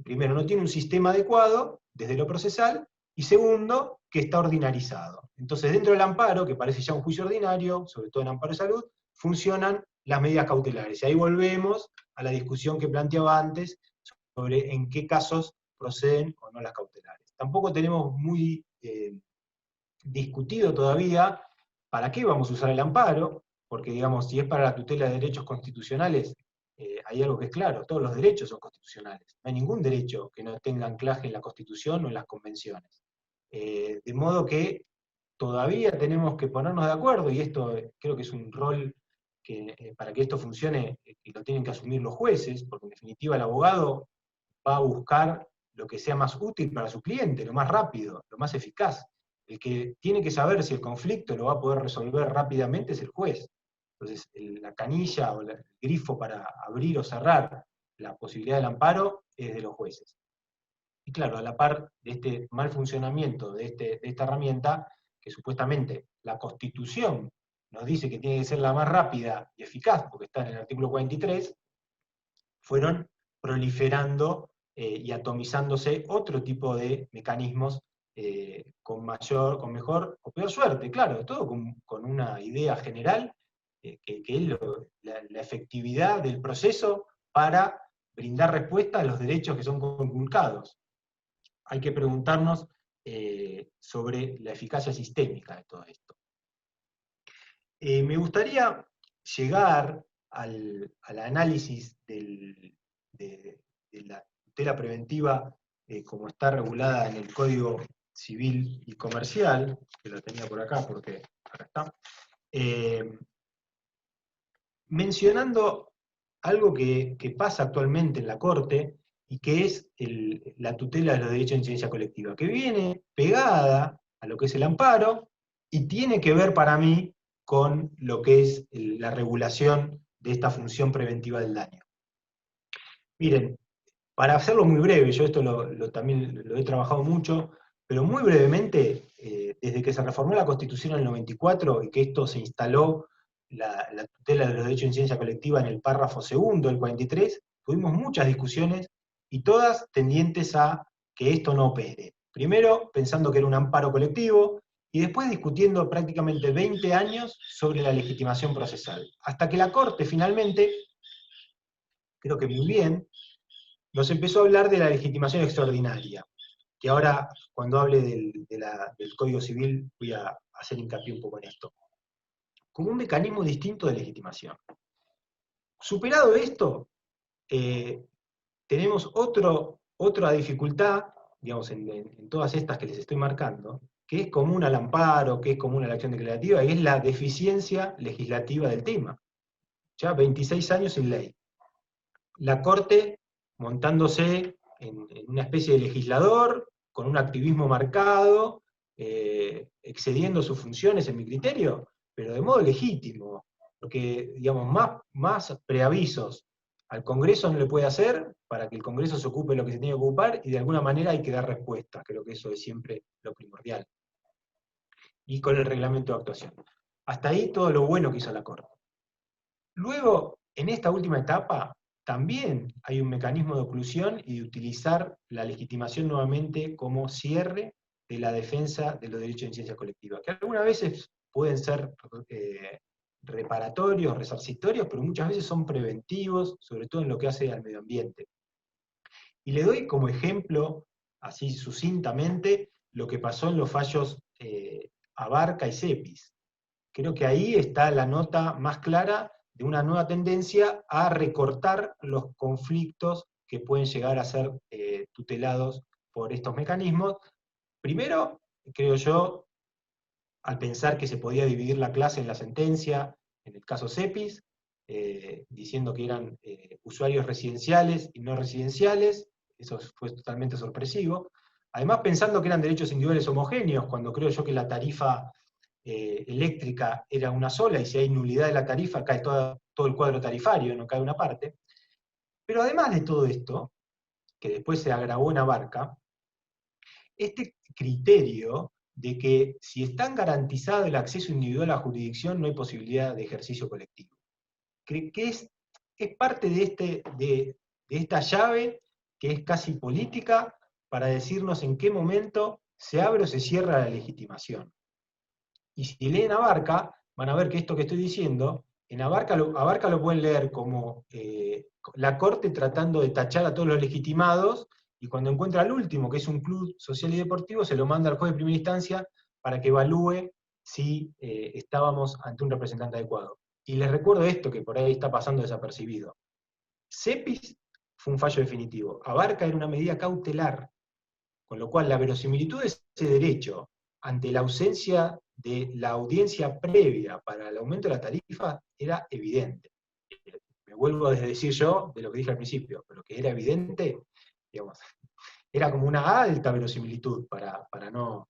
primero, no tiene un sistema adecuado desde lo procesal, y segundo, que está ordinarizado. Entonces, dentro del amparo, que parece ya un juicio ordinario, sobre todo en amparo de salud, funcionan las medidas cautelares. Y ahí volvemos a la discusión que planteaba antes sobre en qué casos proceden o no las cautelares. Tampoco tenemos muy discutido todavía para qué vamos a usar el amparo, porque digamos, si es para la tutela de derechos constitucionales, hay algo que es claro, todos los derechos son constitucionales. No hay ningún derecho que no tenga anclaje en la Constitución o en las convenciones. De modo que todavía tenemos que ponernos de acuerdo, y esto creo que es un rol que para que esto funcione, lo tienen que asumir los jueces, porque en definitiva el abogado va a buscar lo que sea más útil para su cliente, lo más rápido, lo más eficaz. El que tiene que saber si el conflicto lo va a poder resolver rápidamente es el juez. Entonces, la canilla o el grifo para abrir o cerrar la posibilidad del amparo es de los jueces. Y claro, a la par de este mal funcionamiento de esta herramienta, que supuestamente la Constitución nos dice que tiene que ser la más rápida y eficaz, porque está en el artículo 43, fueron proliferando y atomizándose otro tipo de mecanismos con mejor o peor suerte, claro, todo con una idea general, que es la efectividad del proceso para brindar respuesta a los derechos que son conculcados. Hay que preguntarnos sobre la eficacia sistémica de todo esto. Me gustaría llegar al análisis de la tutela preventiva como está regulada en el Código Civil y Comercial, que la tenía por acá porque acá está, mencionando algo que pasa actualmente en la Corte, y que es la tutela de los derechos de incidencia colectiva, que viene pegada a lo que es el amparo, y tiene que ver para mí con lo que es la regulación de esta función preventiva del daño. Miren, para hacerlo muy breve, yo esto también lo he trabajado mucho, pero muy brevemente, desde que se reformó la Constitución en el 94 y que esto se instaló, la tutela de los derechos de incidencia colectiva en el párrafo segundo del 43, tuvimos muchas discusiones y todas tendientes a que esto no opere. Primero, pensando que era un amparo colectivo, y después discutiendo prácticamente 20 años sobre la legitimación procesal. Hasta que la Corte finalmente, creo que muy bien, nos empezó a hablar de la legitimación extraordinaria, que ahora, cuando hable del Código Civil, voy a hacer hincapié un poco en esto, como un mecanismo distinto de legitimación. Superado esto, tenemos otra dificultad, digamos, en todas estas que les estoy marcando, que es común al amparo, que es común a la acción declarativa, y es la deficiencia legislativa del tema. Ya 26 años sin ley. La Corte montándose en una especie de legislador, con un activismo marcado, excediendo sus funciones en mi criterio, pero de modo legítimo, porque, digamos, más preavisos Al Congreso no le puede hacer, para que el Congreso se ocupe de lo que se tiene que ocupar, y de alguna manera hay que dar respuestas, creo que eso es siempre lo primordial. Y con el reglamento de actuación. Hasta ahí todo lo bueno que hizo la Corte. Luego, en esta última etapa, también hay un mecanismo de oclusión y de utilizar la legitimación nuevamente como cierre de la defensa de los derechos en ciencia colectiva, que algunas veces pueden ser reparatorios, resarcitorios, pero muchas veces son preventivos, sobre todo en lo que hace al medio ambiente. Y le doy como ejemplo, así sucintamente, lo que pasó en los fallos Abarca y Cepis. Creo que ahí está la nota más clara de una nueva tendencia a recortar los conflictos que pueden llegar a ser tutelados por estos mecanismos. Primero, creo yo, al pensar que se podía dividir la clase en la sentencia, en el caso Cepis, diciendo que eran usuarios residenciales y no residenciales, eso fue totalmente sorpresivo. Además, pensando que eran derechos individuales homogéneos, cuando creo yo que la tarifa eléctrica era una sola, y si hay nulidad de la tarifa, cae todo el cuadro tarifario, no cae una parte. Pero además de todo esto, que después se agravó en Abarca, este criterio de que si está garantizado el acceso individual a la jurisdicción, no hay posibilidad de ejercicio colectivo. Que es parte de esta llave que es casi política para decirnos en qué momento se abre o se cierra la legitimación. Y si leen Abarca, van a ver que esto que estoy diciendo, en Abarca lo pueden leer como la Corte tratando de tachar a todos los legitimados, y cuando encuentra al último, que es un club social y deportivo, se lo manda al juez de primera instancia para que evalúe si estábamos ante un representante adecuado. Y les recuerdo esto que por ahí está pasando desapercibido. Cepis fue un fallo definitivo. Abarca era una medida cautelar, con lo cual la verosimilitud de ese derecho ante la ausencia de la audiencia previa para el aumento de la tarifa era evidente. Me vuelvo a desdecir yo de lo que dije al principio, pero que era evidente, digamos, era como una alta verosimilitud para no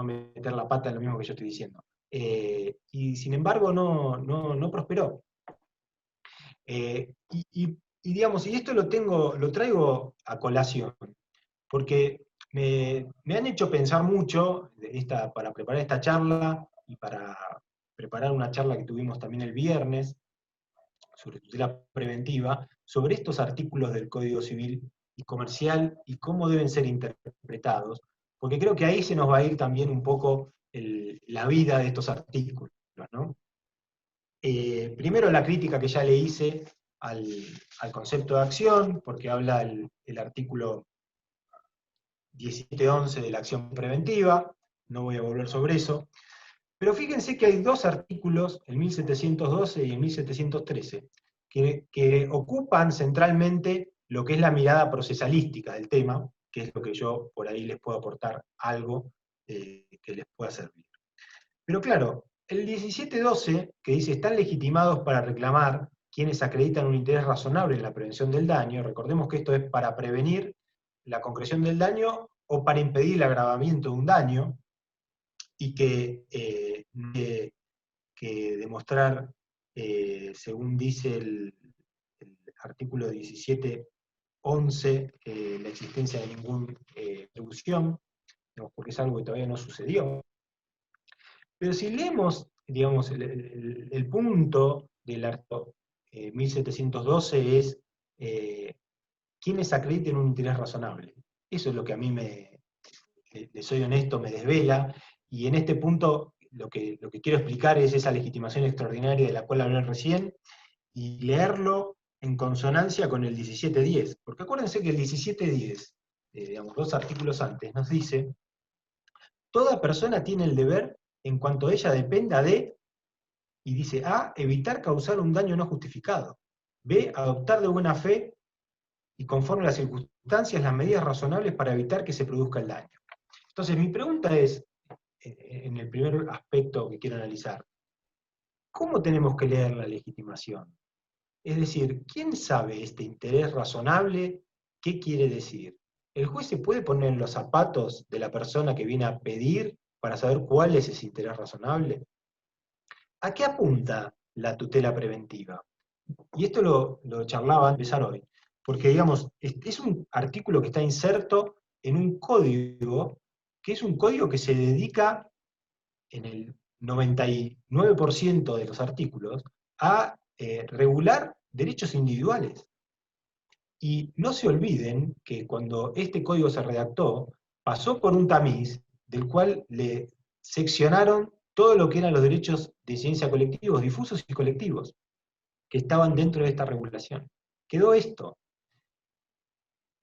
meter la pata en lo mismo que yo estoy diciendo. Y sin embargo no prosperó. Digamos, y esto lo traigo a colación, porque me han hecho pensar mucho para preparar esta charla y para preparar una charla que tuvimos también el viernes sobre tutela preventiva, sobre estos artículos del Código Civil y Comercial y cómo deben ser interpretados, porque creo que ahí se nos va a ir también un poco la vida de estos artículos, ¿no? Primero la crítica que ya le hice al concepto de acción, porque habla el artículo 17.11 de la acción preventiva, no voy a volver sobre eso, pero fíjense que hay dos artículos, el 1712 y el 1713, que ocupan centralmente lo que es la mirada procesalística del tema, que es lo que yo por ahí les puedo aportar algo que les pueda servir. Pero claro, el 1712, que dice, están legitimados para reclamar quienes acreditan un interés razonable en la prevención del daño, recordemos que esto es para prevenir la concreción del daño o para impedir el agravamiento de un daño, y que demostrar, según dice el artículo 17.11, la existencia de ninguna atribución, porque es algo que todavía no sucedió. Pero si leemos, digamos, el punto del artículo 1712 es quienes acrediten un interés razonable. Eso es lo que a mí le soy honesto, me desvela, y en este punto lo que quiero explicar es esa legitimación extraordinaria de la cual hablé recién, y leerlo en consonancia con el 1710, porque acuérdense que el 1710, digamos, 2 artículos antes, nos dice: toda persona tiene el deber, en cuanto ella dependa de, y dice A, evitar causar un daño no justificado, B, adoptar de buena fe y conforme a las circunstancias las medidas razonables para evitar que se produzca el daño. Entonces mi pregunta es, en el primer aspecto que quiero analizar, ¿cómo tenemos que leer la legitimación? Es decir, ¿quién sabe este interés razonable qué quiere decir? ¿El juez se puede poner en los zapatos de la persona que viene a pedir para saber cuál es ese interés razonable? ¿A qué apunta la tutela preventiva? Y esto lo charlaba antes de empezar hoy, porque digamos, es un artículo que está inserto en un código, que es un código que se dedica en el 99% de los artículos a regular derechos individuales. Y no se olviden que cuando este código se redactó, pasó por un tamiz del cual le seccionaron todo lo que eran los derechos de ciencia colectivos, difusos y colectivos, que estaban dentro de esta regulación. Quedó esto.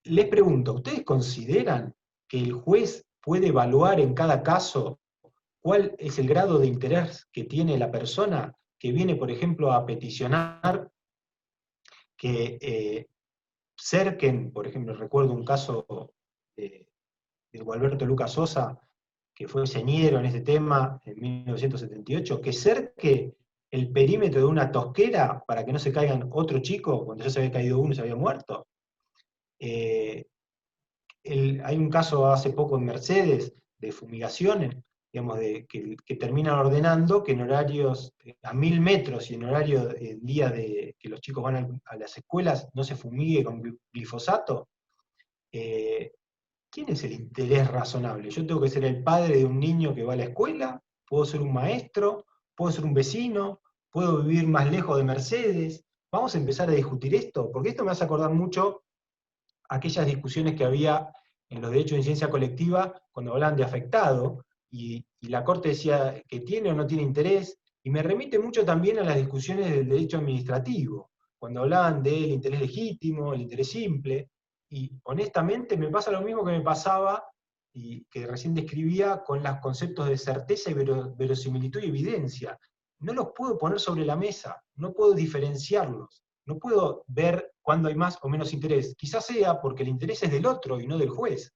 Les pregunto, ¿ustedes consideran que el juez puede evaluar en cada caso cuál es el grado de interés que tiene la persona que viene, por ejemplo, a peticionar que cerquen, por ejemplo, recuerdo un caso de Gualberto Lucas Sosa, que fue señero en este tema en 1978, que cerque el perímetro de una tosquera para que no se caigan otro chico cuando ya se había caído uno y se había muerto? Hay un caso hace poco en Mercedes de fumigaciones, digamos, que terminan ordenando que en horarios a 1000 metros y en horario el día de que los chicos van a las escuelas no se fumigue con glifosato. ¿Quién es el interés razonable? Yo tengo que ser el padre de un niño que va a la escuela, puedo ser un maestro, puedo ser un vecino, puedo vivir más lejos de Mercedes. Vamos a empezar a discutir esto, porque esto me hace acordar mucho aquellas discusiones que había en los derechos de ciencia colectiva cuando hablaban de afectado, y la Corte decía que tiene o no tiene interés, y me remite mucho también a las discusiones del derecho administrativo, cuando hablaban del interés legítimo, el interés simple, y honestamente me pasa lo mismo que me pasaba, y que recién describía con los conceptos de certeza y verosimilitud y evidencia. No los puedo poner sobre la mesa, no puedo diferenciarlos. No puedo ver cuándo hay más o menos interés. Quizás sea porque el interés es del otro y no del juez.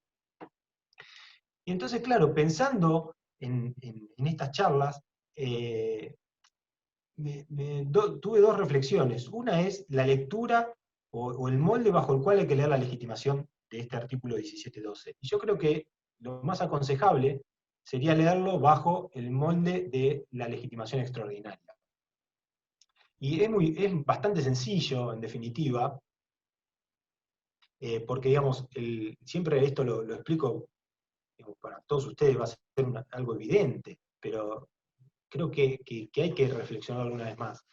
Y entonces, claro, pensando en estas charlas, tuve dos reflexiones. Una es la lectura o el molde bajo el cual hay que leer la legitimación de este artículo 17.12. Y yo creo que lo más aconsejable sería leerlo bajo el molde de la legitimación extraordinaria. Y es bastante sencillo, en definitiva, porque, digamos, siempre esto lo explico, digamos, para todos ustedes va a ser algo evidente, pero creo que hay que reflexionar alguna vez más.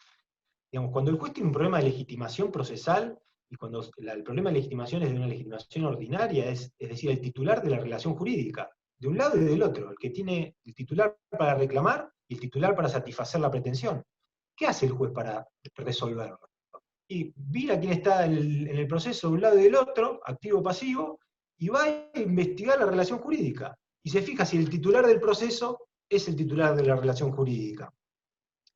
Digamos, cuando el juez tiene un problema de legitimación procesal, y cuando el problema de legitimación es de una legitimación ordinaria, es decir, el titular de la relación jurídica, de un lado y del otro, el que tiene el titular para reclamar y el titular para satisfacer la pretensión. ¿Qué hace el juez para resolverlo? Y mira quién está en el proceso de un lado y del otro, activo o pasivo, y va a investigar la relación jurídica. Y se fija si el titular del proceso es el titular de la relación jurídica.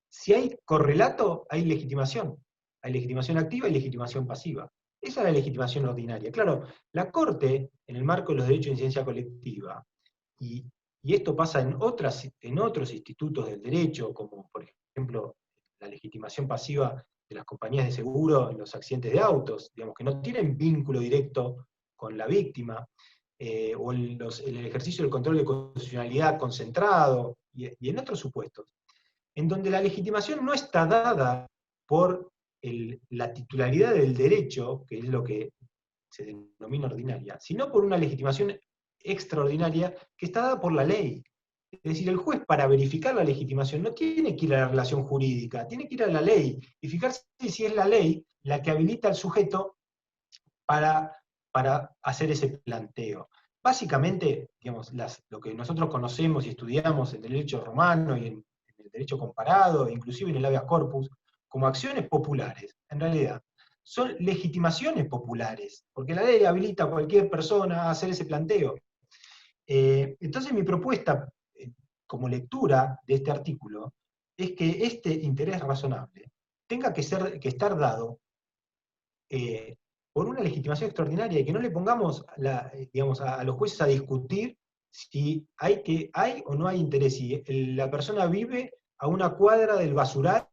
Si hay correlato, hay legitimación. Hay legitimación activa y legitimación pasiva. Esa es la legitimación ordinaria. Claro, la Corte, en el marco de los derechos de ciencia colectiva, y esto pasa en otros institutos del derecho, como por ejemplo la legitimación pasiva de las compañías de seguro en los accidentes de autos, digamos, que no tienen vínculo directo con la víctima, o en el ejercicio del control de constitucionalidad concentrado, y en otros supuestos, en donde la legitimación no está dada por la titularidad del derecho, que es lo que se denomina ordinaria, sino por una legitimación extraordinaria que está dada por la ley. Es decir, el juez, para verificar la legitimación, no tiene que ir a la relación jurídica, tiene que ir a la ley y fijarse si es la ley la que habilita al sujeto para hacer ese planteo. Básicamente, digamos, lo que nosotros conocemos y estudiamos en el derecho romano y en el derecho comparado, inclusive en el habeas corpus, como acciones populares, en realidad, son legitimaciones populares, porque la ley habilita a cualquier persona a hacer ese planteo. Entonces mi propuesta, como lectura de este artículo, es que este interés razonable tenga que estar dado por una legitimación extraordinaria, y que no le pongamos digamos, a los jueces a discutir si hay o no hay interés, si la persona vive a una cuadra del basural,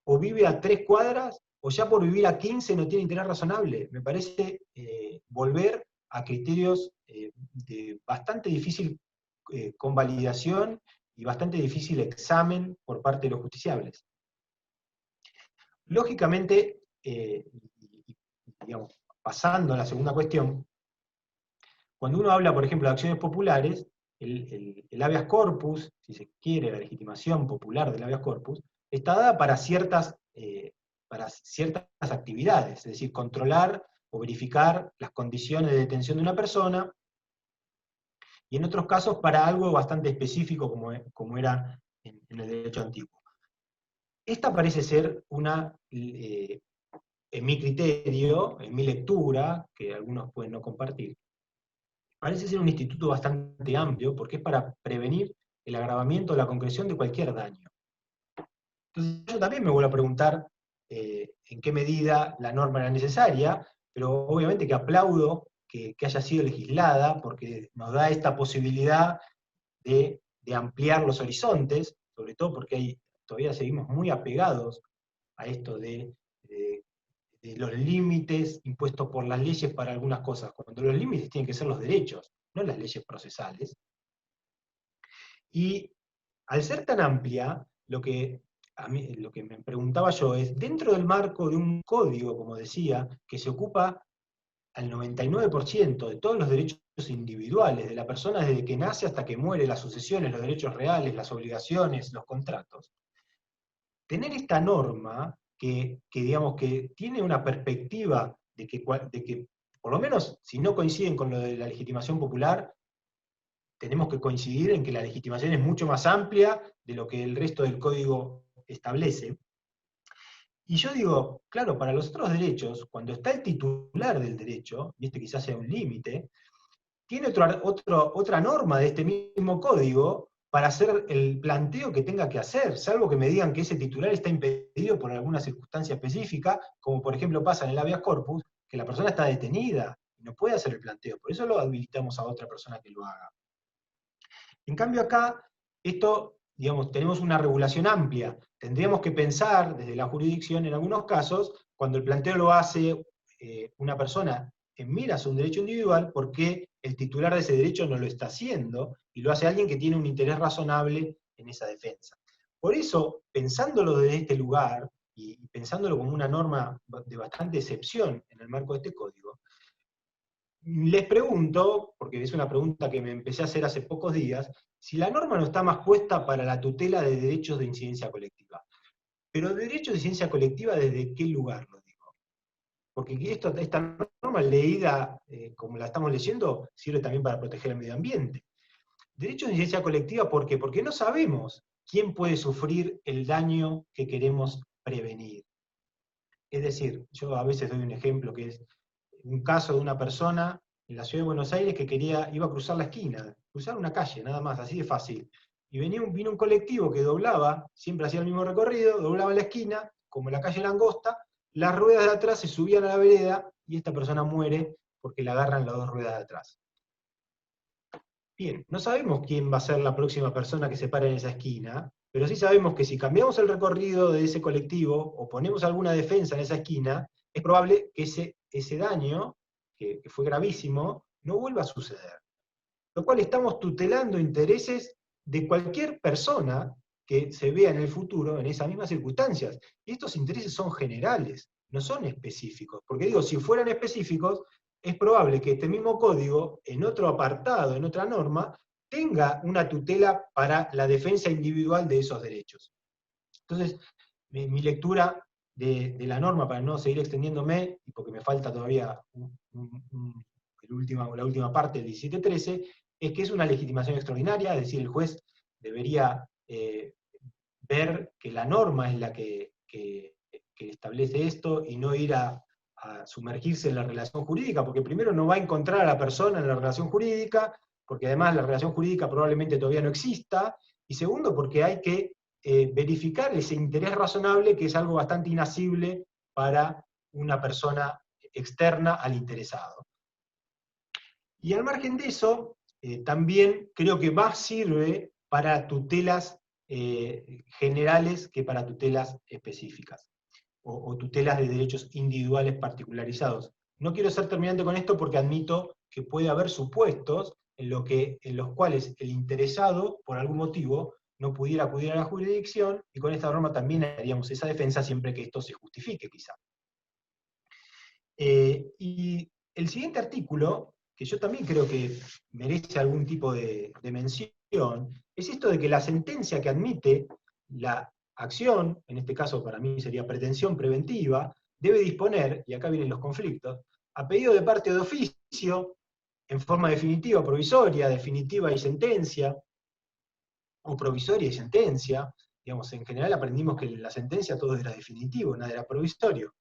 o vive a 3 cuadras, o ya por vivir a 15 no tiene interés razonable. Me parece volver a criterios de bastante difícil convalidación y bastante difícil examen por parte de los justiciables. Lógicamente, digamos, pasando a la segunda cuestión, cuando uno habla, por ejemplo, de acciones populares, el habeas corpus, si se quiere, la legitimación popular del habeas corpus, está dada para ciertas actividades, es decir, controlar o verificar las condiciones de detención de una persona, y en otros casos para algo bastante específico como era en el derecho antiguo. Esta parece ser en mi criterio, en mi lectura, que algunos pueden no compartir, parece ser un instituto bastante amplio porque es para prevenir el agravamiento o la concreción de cualquier daño. Entonces yo también me vuelvo a preguntar en qué medida la norma era necesaria, pero obviamente que aplaudo que haya sido legislada porque nos da esta posibilidad de ampliar los horizontes, sobre todo porque todavía seguimos muy apegados a esto de los límites impuestos por las leyes para algunas cosas, cuando los límites tienen que ser los derechos, no las leyes procesales. Y al ser tan amplia, lo que me preguntaba yo es, dentro del marco de un código, como decía, que se ocupa al 99% de todos los derechos individuales de la persona desde que nace hasta que muere, las sucesiones, los derechos reales, las obligaciones, los contratos, tener esta norma digamos que tiene una perspectiva de que, por lo menos, si no coinciden con lo de la legitimación popular, tenemos que coincidir en que la legitimación es mucho más amplia de lo que el resto del código establece. Y yo digo, claro, para los otros derechos, cuando está el titular del derecho, y este quizás sea un límite, tiene otra norma de este mismo código para hacer el planteo que tenga que hacer, salvo que me digan que ese titular está impedido por alguna circunstancia específica, como por ejemplo pasa en el habeas corpus, que la persona está detenida y no puede hacer el planteo, por eso lo habilitamos a otra persona que lo haga. En cambio acá, esto, digamos, tenemos una regulación amplia, tendríamos que pensar desde la jurisdicción en algunos casos, cuando el planteo lo hace una persona en miras a un derecho individual, porque el titular de ese derecho no lo está haciendo, y lo hace alguien que tiene un interés razonable en esa defensa. Por eso, pensándolo desde este lugar, y pensándolo como una norma de bastante excepción en el marco de este código, les pregunto, porque es una pregunta que me empecé a hacer hace pocos días, si la norma no está más puesta para la tutela de derechos de incidencia colectiva. Pero derechos de incidencia colectiva, ¿desde qué lugar lo digo? Porque esta norma leída como la estamos leyendo sirve también para proteger el medio ambiente. Derechos de incidencia colectiva, ¿por qué? Porque no sabemos quién puede sufrir el daño que queremos prevenir. Es decir, yo a veces doy un ejemplo que es un caso de una persona en la ciudad de Buenos Aires que iba a cruzar la esquina, cruzar una calle, nada más, así de fácil. Y vino un colectivo que doblaba, siempre hacía el mismo recorrido, doblaba la esquina, como la calle era angosta, las ruedas de atrás se subían a la vereda y esta persona muere porque le agarran las dos ruedas de atrás. Bien, no sabemos quién va a ser la próxima persona que se pare en esa esquina, pero sí sabemos que si cambiamos el recorrido de ese colectivo o ponemos alguna defensa en esa esquina, es probable que ese daño, que fue gravísimo, no vuelva a suceder. Lo cual estamos tutelando intereses de cualquier persona que se vea en el futuro en esas mismas circunstancias. Y estos intereses son generales, no son específicos. Porque digo, si fueran específicos, es probable que este mismo código, en otro apartado, en otra norma, tenga una tutela para la defensa individual de esos derechos. Entonces, mi lectura de la norma, para no seguir extendiéndome, y porque me falta todavía la última parte del 1713, es que es una legitimación extraordinaria, es decir, el juez debería ver que la norma es la que establece esto y no ir a sumergirse en la relación jurídica, porque primero no va a encontrar a la persona en la relación jurídica, porque además la relación jurídica probablemente todavía no exista, y segundo, porque hay que verificar ese interés razonable, que es algo bastante inasible para una persona externa al interesado. Y al margen de eso, también creo que más sirve para tutelas generales que para tutelas específicas, o tutelas de derechos individuales particularizados. No quiero ser terminante con esto porque admito que puede haber supuestos en los cuales el interesado, por algún motivo, no pudiera acudir a la jurisdicción, y con esta norma también haríamos esa defensa siempre que esto se justifique, quizá. Y el siguiente artículo, que yo también creo que merece algún tipo de mención, es esto de que la sentencia que admite la acción, en este caso para mí sería pretensión preventiva, debe disponer, y acá vienen los conflictos, a pedido de parte o de oficio, en forma definitiva, provisoria, definitiva y sentencia, o provisoria y sentencia. Digamos, en general aprendimos que en la sentencia todo era definitivo, nada era provisorio.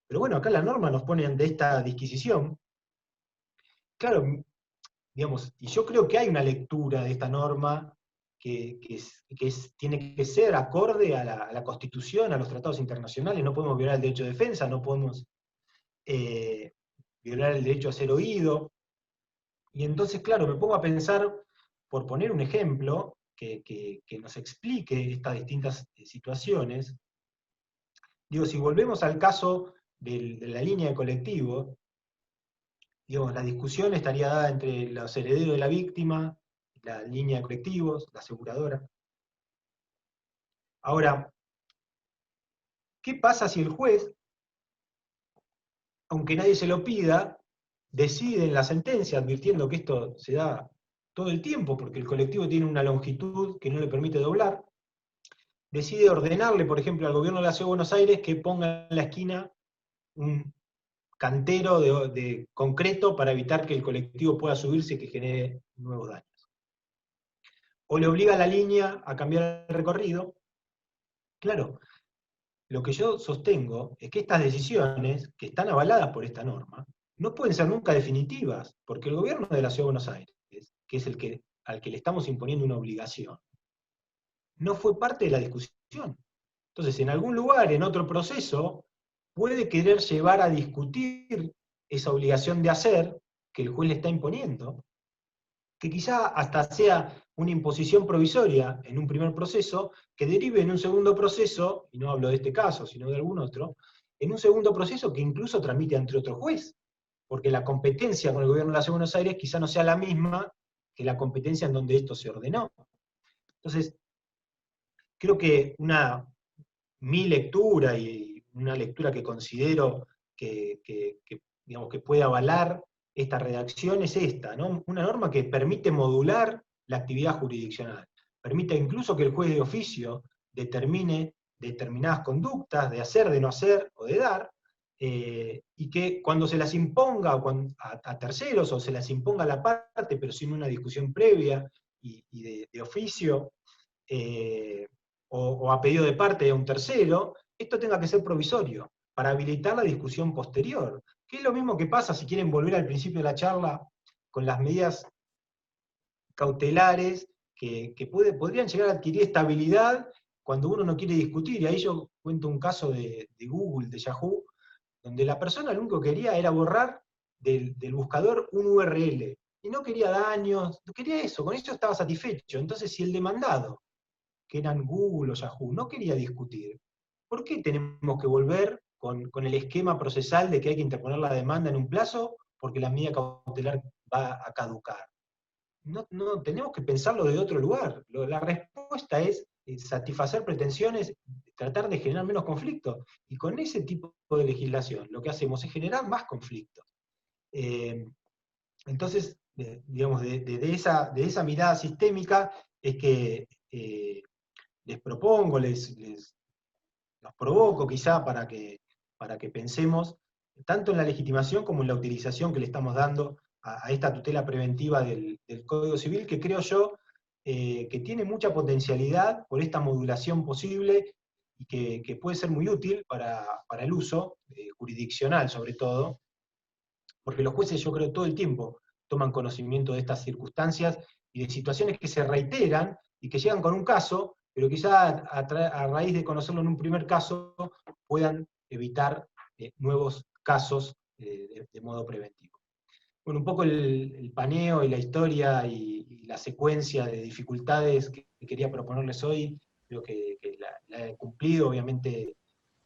Pero bueno, acá la norma nos pone ante esta disquisición. Claro, digamos, y yo creo que hay una lectura de esta norma que tiene que ser acorde a la Constitución, a los tratados internacionales. No podemos violar el derecho de defensa, no podemos violar el derecho a ser oído. Y entonces, claro, me pongo a pensar, por poner un ejemplo, que nos explique estas distintas situaciones. Digo, si volvemos al caso de la línea de colectivo, digamos, la discusión estaría dada entre los herederos de la víctima, la línea de colectivos, la aseguradora. Ahora, ¿qué pasa si el juez, aunque nadie se lo pida, decide en la sentencia, advirtiendo que esto se da todo el tiempo, porque el colectivo tiene una longitud que no le permite doblar, decide ordenarle, por ejemplo, al gobierno de la Ciudad de Buenos Aires que ponga en la esquina un cantero de concreto para evitar que el colectivo pueda subirse y que genere nuevos daños? O le obliga a la línea a cambiar el recorrido. Claro, lo que yo sostengo es que estas decisiones, que están avaladas por esta norma, no pueden ser nunca definitivas, porque el gobierno de la Ciudad de Buenos Aires, que es al que le estamos imponiendo una obligación, no fue parte de la discusión. Entonces, en algún lugar, en otro proceso, puede querer llevar a discutir esa obligación de hacer que el juez le está imponiendo, que quizá hasta sea una imposición provisoria en un primer proceso, que derive en un segundo proceso, y no hablo de este caso, sino de algún otro, en un segundo proceso que incluso tramite ante otro juez, porque la competencia con el gobierno de la Ciudad de Buenos Aires quizá no sea la misma que la competencia en donde esto se ordenó. Entonces, creo que mi lectura, y una lectura que considero digamos, que puede avalar esta redacción, es esta, ¿no? Una norma que permite modular la actividad jurisdiccional, permite incluso que el juez de oficio determine determinadas conductas, de hacer, de no hacer o de dar, y que cuando se las imponga a terceros, o se las imponga a la parte, pero sin una discusión previa y de oficio, o a pedido de parte de un tercero, esto tenga que ser provisorio, para habilitar la discusión posterior. Que es lo mismo que pasa, si quieren volver al principio de la charla, con las medidas cautelares que podrían llegar a adquirir estabilidad cuando uno no quiere discutir. Y ahí yo cuento un caso de Google, de Yahoo, donde la persona lo único que quería era borrar del buscador un URL, y no quería daños, no quería eso, con eso estaba satisfecho. Entonces, si el demandado, que eran Google o Yahoo, no quería discutir, ¿por qué tenemos que volver con el esquema procesal de que hay que interponer la demanda en un plazo porque la medida cautelar va a caducar? No, tenemos que pensarlo de otro lugar. La respuesta es satisfacer pretensiones, tratar de generar menos conflictos. Y con ese tipo de legislación lo que hacemos es generar más conflictos. Entonces, digamos, de esa mirada sistémica es que les propongo, los provoco quizá para que pensemos tanto en la legitimación como en la utilización que le estamos dando a esta tutela preventiva del Código Civil, que creo yo que tiene mucha potencialidad por esta modulación posible, y que puede ser muy útil para el uso jurisdiccional sobre todo, porque los jueces, yo creo, todo el tiempo toman conocimiento de estas circunstancias y de situaciones que se reiteran y que llegan con un caso, pero quizá a raíz de conocerlo en un primer caso puedan evitar nuevos casos de modo preventivo. Bueno, un poco el paneo y la historia y la secuencia de dificultades que quería proponerles hoy, creo que la he cumplido. Obviamente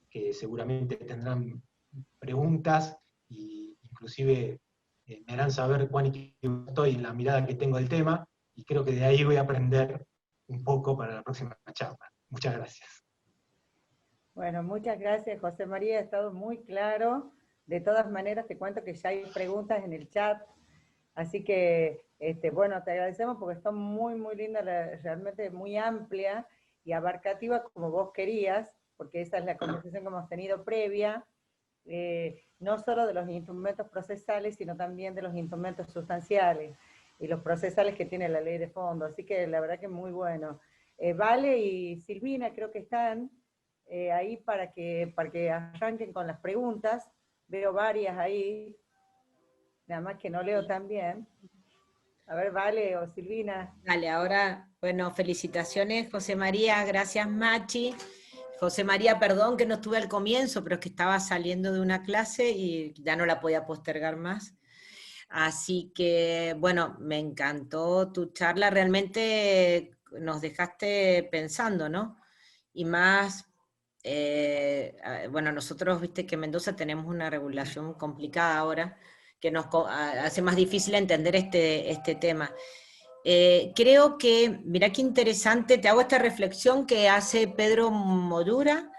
que seguramente tendrán preguntas, y inclusive me harán saber cuán equivocado estoy en la mirada que tengo del tema, y creo que de ahí voy a aprender un poco para la próxima charla. Muchas gracias. Bueno, muchas gracias, José María, ha estado muy claro. De todas maneras, te cuento que ya hay preguntas en el chat, así que, bueno, te agradecemos porque está muy, muy linda, realmente muy amplia y abarcativa como vos querías, porque esa es la conversación que hemos tenido previa, no solo de los instrumentos procesales, sino también de los instrumentos sustanciales y los procesales que tiene la ley de fondo, así que la verdad que muy bueno. Vale y Silvina creo que están ahí para que arranquen con las preguntas. Veo varias ahí, nada más que no leo tan bien. A ver, Vale o Silvina. Dale, ahora, bueno, felicitaciones, José María, gracias, Machi. José María, perdón que no estuve al comienzo, pero es que estaba saliendo de una clase y ya no la podía postergar más. Así que, bueno, me encantó tu charla, realmente nos dejaste pensando, ¿no? Y más, bueno, nosotros, viste que en Mendoza tenemos una regulación complicada ahora, que nos hace más difícil entender este tema. Creo que, mirá qué interesante, te hago esta reflexión que hace Pedro Modura,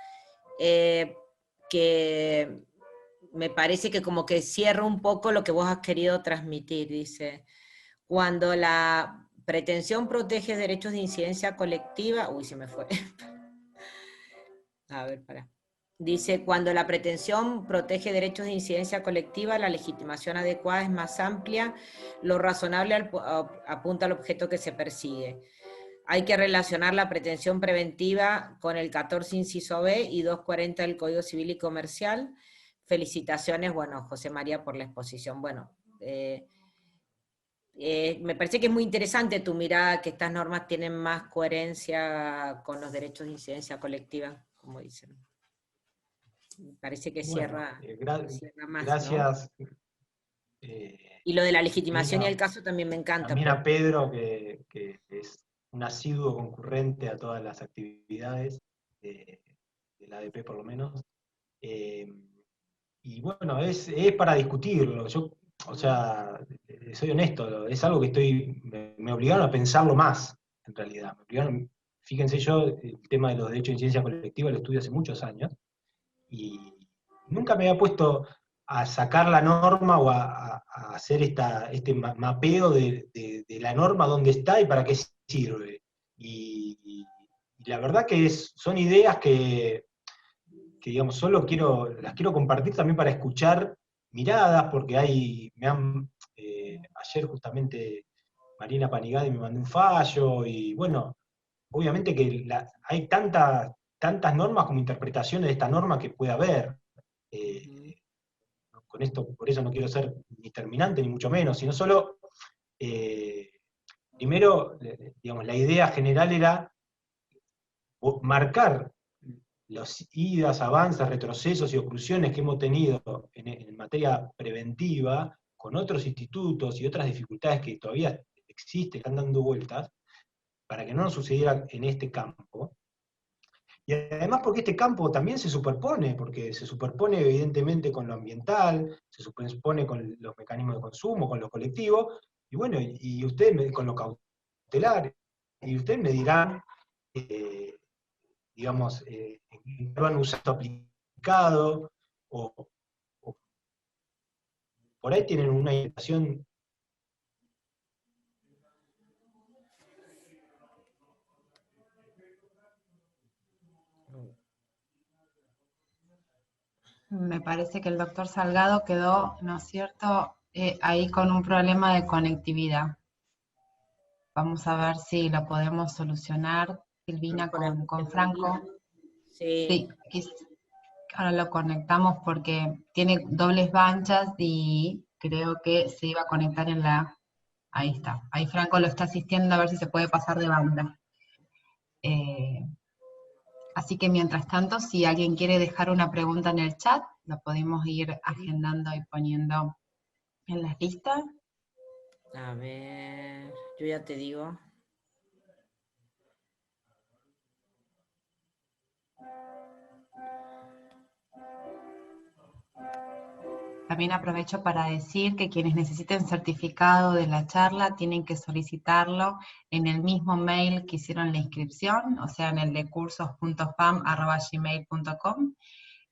que me parece que como que cierra un poco lo que vos has querido transmitir. Dice, cuando la pretensión protege derechos de incidencia colectiva, uy, se me fue. A ver, para. Dice, cuando la pretensión protege derechos de incidencia colectiva, la legitimación adecuada es más amplia, lo razonable apunta al objeto que se persigue. Hay que relacionar la pretensión preventiva con el 14 inciso B y 240 del Código Civil y Comercial. Felicitaciones, bueno, José María, por la exposición. Bueno, me parece que es muy interesante tu mirada, que estas normas tienen más coherencia con los derechos de incidencia colectiva, como dicen. Me parece que cierra, cierra más, gracias. ¿no? Y lo de la legitimación y También el caso también me encanta. también a Pedro, que es un asiduo concurrente a todas las actividades de la ADP por lo menos. Y bueno, es para discutirlo. Yo, o sea, soy honesto, es algo que me obligaron a pensarlo más, en realidad. Fíjense, yo el tema de los derechos de incidencia colectiva lo estudio hace muchos años, y nunca me había puesto a sacar la norma o a hacer este mapeo de la norma, dónde está y para qué sirve. Y la verdad que son ideas que digamos, las quiero compartir también para escuchar miradas, porque ayer justamente Marina Panigadi me mandó un fallo, y bueno, obviamente que hay tantas normas como interpretaciones de esta norma que puede haber. Con esto, por eso no quiero ser ni terminante, ni mucho menos, sino solo, primero, digamos, la idea general era marcar las idas, avances, retrocesos y oclusiones que hemos tenido en materia preventiva con otros institutos y otras dificultades que todavía existen, están dando vueltas, para que no nos sucediera en este campo. Y además porque este campo también se superpone, porque se superpone evidentemente con lo ambiental, se superpone con los mecanismos de consumo, con lo colectivo, y bueno, y ustedes con lo cautelar, y ustedes me dirán, digamos, lo han usado aplicado, o por ahí tienen una interpretación. Me parece que el doctor Salgado quedó, ¿no es cierto?, ahí con un problema de conectividad. Vamos a ver si lo podemos solucionar, Silvina, con Franco. Sí. Sí, ahora lo conectamos porque tiene dobles banchas y creo que se iba a conectar en la... Ahí está. Ahí Franco lo está asistiendo a ver si se puede pasar de banda. Así que mientras tanto, si alguien quiere dejar una pregunta en el chat, lo podemos ir agendando y poniendo en las listas. A ver, yo ya te digo. También aprovecho para decir que quienes necesiten certificado de la charla tienen que solicitarlo en el mismo mail que hicieron la inscripción, o sea, en el de cursos.fam@gmail.com.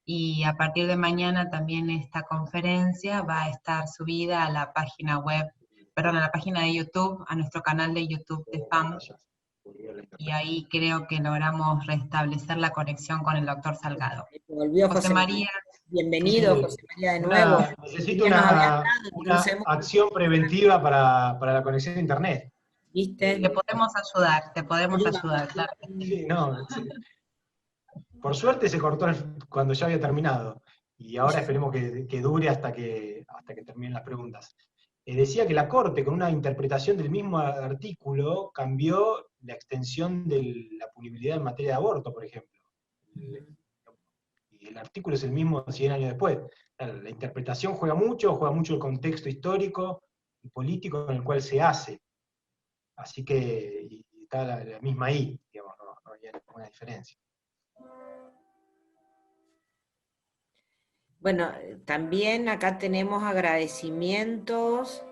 Y a partir de mañana también esta conferencia va a estar subida a la página web, perdón, a la página de YouTube, a nuestro canal de YouTube de FAM. Y ahí creo que logramos restablecer la conexión con el doctor Salgado. Volvió José María. Bienvenido, Sí, José María, de nuevo. Necesito Ya nos había una hablado, incluso hemos- acción preventiva para la conexión a internet. ¿Viste? Te podemos ayudar, claro. Sí, no, sí. Por suerte se cortó cuando ya había terminado, y ahora esperemos que dure hasta que terminen las preguntas. Decía que la Corte, con una interpretación del mismo artículo, cambió la extensión de la punibilidad en materia de aborto, por ejemplo. Y el artículo es el mismo 100 años después. Claro, la interpretación juega mucho el contexto histórico y político en el cual se hace. Así que y está la misma ahí, digamos, no había ninguna diferencia. Bueno, también acá tenemos agradecimientos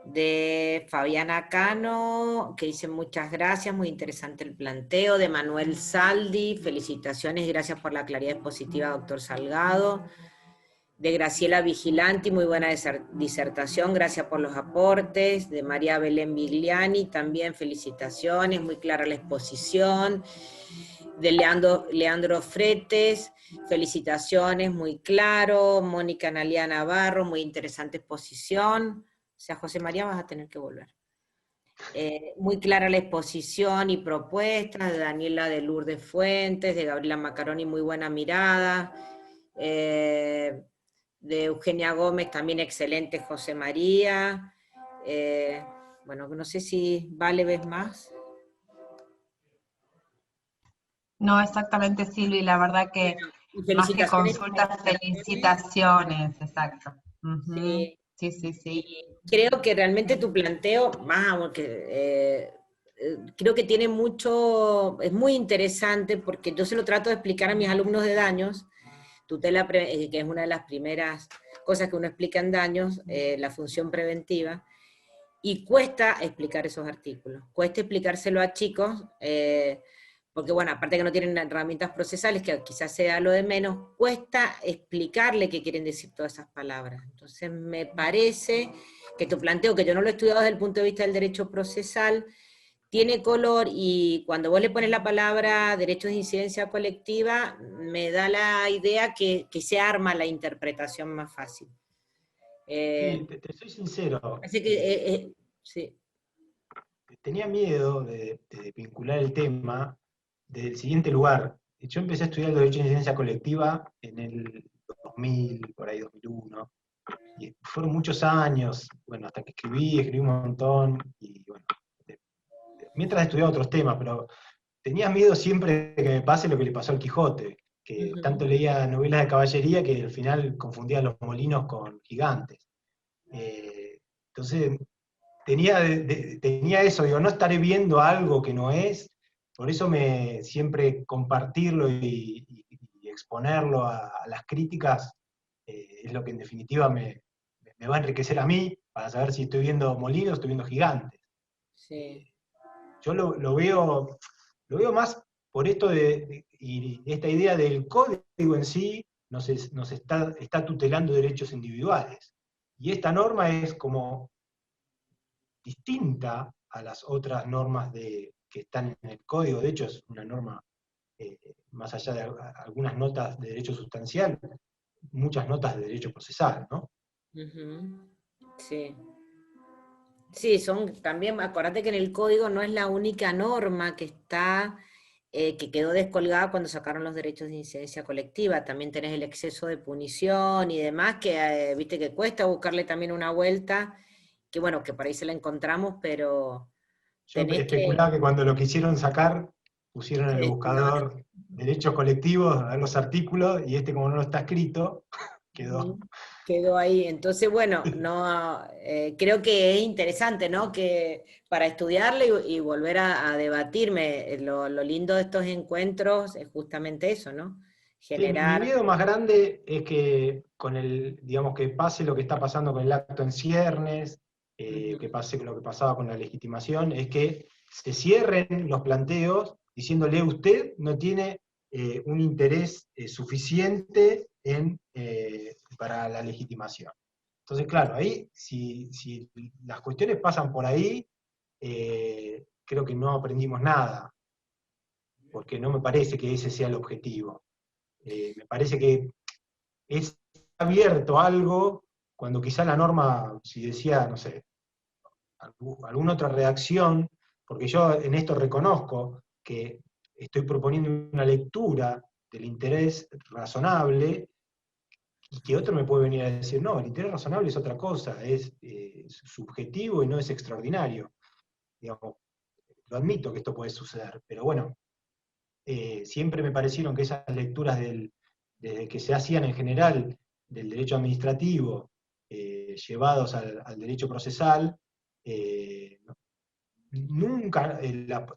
de Fabiana Cano, que dice muchas gracias, muy interesante el planteo, de Manuel Saldi, felicitaciones, gracias por la claridad expositiva, doctor Salgado, de Graciela Vigilanti, muy buena disertación, gracias por los aportes, de María Belén Vigliani, también felicitaciones, muy clara la exposición, de Leandro Fretes, felicitaciones, muy claro, Mónica Analia Navarro, muy interesante exposición. O sea, José María, vas a tener que volver. Muy clara la exposición y propuestas de Daniela de Lourdes Fuentes, de Gabriela Macaroni, muy buena mirada. De Eugenia Gómez, también excelente, José María. Bueno, no sé si Vale ves más. No, exactamente, Silvi, la verdad que más que consultas, felicitaciones, exacto. Sí. Sí. Creo que realmente tu planteo, creo que tiene mucho, es muy interesante porque yo se lo trato de explicar a mis alumnos de daños, que es una de las primeras cosas que uno explica en daños, la función preventiva, y cuesta explicar esos artículos, cuesta explicárselo a chicos, porque bueno, aparte que no tienen herramientas procesales, que quizás sea lo de menos, cuesta explicarle qué quieren decir todas esas palabras. Entonces me parece que tu planteo, que yo no lo he estudiado desde el punto de vista del derecho procesal, tiene color, y cuando vos le pones la palabra derechos de incidencia colectiva, me da la idea que se arma la interpretación más fácil. Sí, te soy sincero. Así que, sí. Tenía miedo de vincular el tema del siguiente lugar. Yo empecé a estudiar el derecho de incidencia colectiva en el 2000, por ahí 2001, y fueron muchos años, bueno, hasta que escribí un montón, y bueno, mientras estudiaba otros temas, pero tenía miedo siempre de que me pase lo que le pasó al Quijote, que tanto leía novelas de caballería que al final confundía los molinos con gigantes. Entonces, tenía eso, digo, no estaré viendo algo que no es, por eso siempre compartirlo y exponerlo a las críticas es lo que en definitiva me va a enriquecer a mí, para saber si estoy viendo molinos o estoy viendo gigantes. Sí. Yo lo veo más por esto y esta idea del código en sí nos está tutelando derechos individuales. Y esta norma es como distinta a las otras normas que están en el código. De hecho, es una norma, más allá de algunas notas de derecho sustancial, muchas notas de derecho procesal, ¿no? Sí. Sí, también, acordate que en el código no es la única norma que está, que quedó descolgada cuando sacaron los derechos de incidencia colectiva. También tenés el exceso de punición y demás, que viste que cuesta buscarle también una vuelta, que bueno, que por ahí se la encontramos, pero Yo especulaba que cuando lo quisieron sacar, pusieron en el buscador derechos colectivos, a los artículos, y como no está escrito, quedó. Quedó ahí. Entonces, bueno, no, creo que es interesante, ¿no? Que para estudiarle y volver a debatirme, lo lindo de estos encuentros es justamente eso, ¿no? generar... Mi miedo más grande es que digamos, que pase lo que está pasando con el acto en ciernes, que pase lo que pasaba con la legitimación, es que se cierren los planteos diciéndole usted no tiene un interés suficiente para la legitimación. Entonces, claro, ahí, si las cuestiones pasan por ahí, creo que no aprendimos nada, porque no me parece que ese sea el objetivo. Me parece que es abierto algo cuando quizá la norma, si decía, no sé, alguna otra redacción, porque yo en esto reconozco que estoy proponiendo una lectura del interés razonable, y que otro me puede venir a decir, no, el interés razonable es otra cosa, es subjetivo y no es extraordinario. Digamos, lo admito que esto puede suceder, pero bueno, siempre me parecieron que esas lecturas desde que se hacían en general del derecho administrativo, llevados al derecho procesal, nunca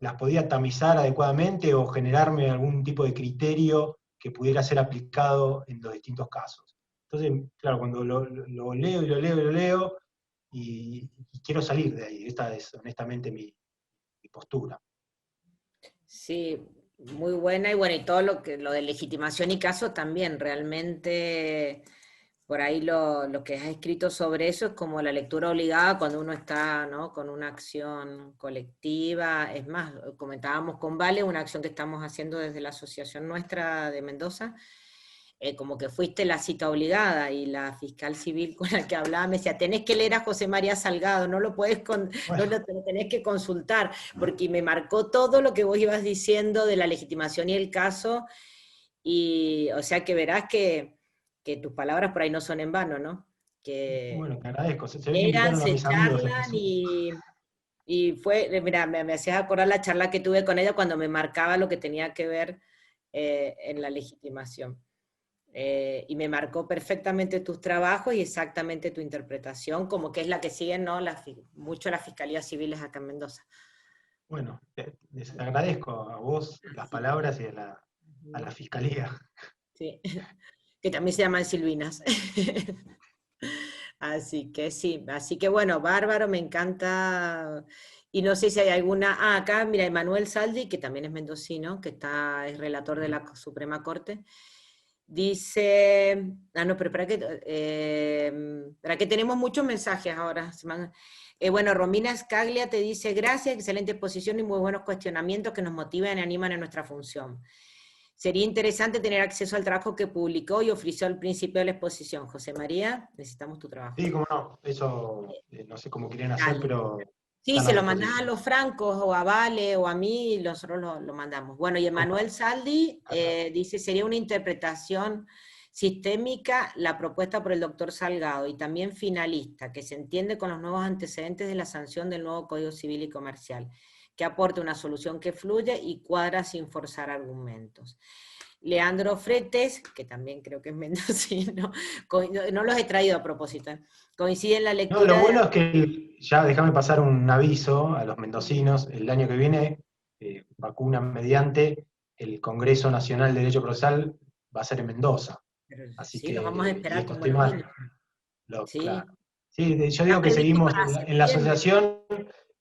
las podía tamizar adecuadamente o generarme algún tipo de criterio que pudiera ser aplicado en los distintos casos. Entonces, claro, cuando lo leo y lo leo y lo leo, y quiero salir de ahí. Esta es honestamente mi postura. Sí, muy buena, y bueno, y todo lo de legitimación y caso también, realmente por ahí lo que has escrito sobre eso es como la lectura obligada cuando uno está, ¿no?, con una acción colectiva. Es más, comentábamos con Vale una acción que estamos haciendo desde la asociación nuestra de Mendoza, como que fuiste la cita obligada, y la fiscal civil con la que hablaba me decía, tenés que leer a José María Salgado, no lo tenés que consultar, porque me marcó todo lo que vos ibas diciendo de la legitimación y el caso, y o sea que verás que tus palabras por ahí no son en vano, ¿no? Que bueno, te agradezco. Se ve que llegan, invitaron a se mis amigos en charlan, eso. y fue, mira, me hacías acordar la charla que tuve con ella cuando me marcaba lo que tenía que ver en la legitimación. Y me marcó perfectamente tus trabajos y exactamente tu interpretación, como que es la que siguen, ¿no?, mucho las fiscalías civiles acá en Mendoza. Bueno, les agradezco a vos las palabras y a la fiscalía. Sí, que también se llaman Silvinas. Así que sí, así que bueno, bárbaro, me encanta. Y no sé si hay alguna, acá mira, Emanuel Saldi, que también es mendocino, que es relator de la Suprema Corte, dice, no, pero para que tenemos muchos mensajes ahora. Bueno, Romina Scaglia te dice, gracias, excelente exposición y muy buenos cuestionamientos que nos motivan y animan en nuestra función. Sería interesante tener acceso al trabajo que publicó y ofreció al principio de la exposición. José María, necesitamos tu trabajo. Sí, cómo no, eso no sé cómo quieren hacer, Dale. pero Sí, están se a lo mandás a disposición. los francos o a Vale o a mí, y nosotros lo mandamos. Bueno, y Emanuel Saldi dice, sería una interpretación sistémica la propuesta por el doctor Salgado y también finalista, que se entiende con los nuevos antecedentes de la sanción del nuevo Código Civil y Comercial, que aporte una solución que fluya y cuadra sin forzar argumentos. Leandro Fretes, que también creo que es mendocino, no los he traído a propósito, coincide en la lectura. No, lo bueno es que, ya déjame pasar un aviso a los mendocinos, el año que viene, vacuna mediante, el Congreso Nacional de Derecho Procesal va a ser en Mendoza. Así Sí, los vamos a que, y esperar esto con estoy buenos mal. vinos. Sí. Claro. Sí, yo Está digo que previsto seguimos para en la septiembre. asociación,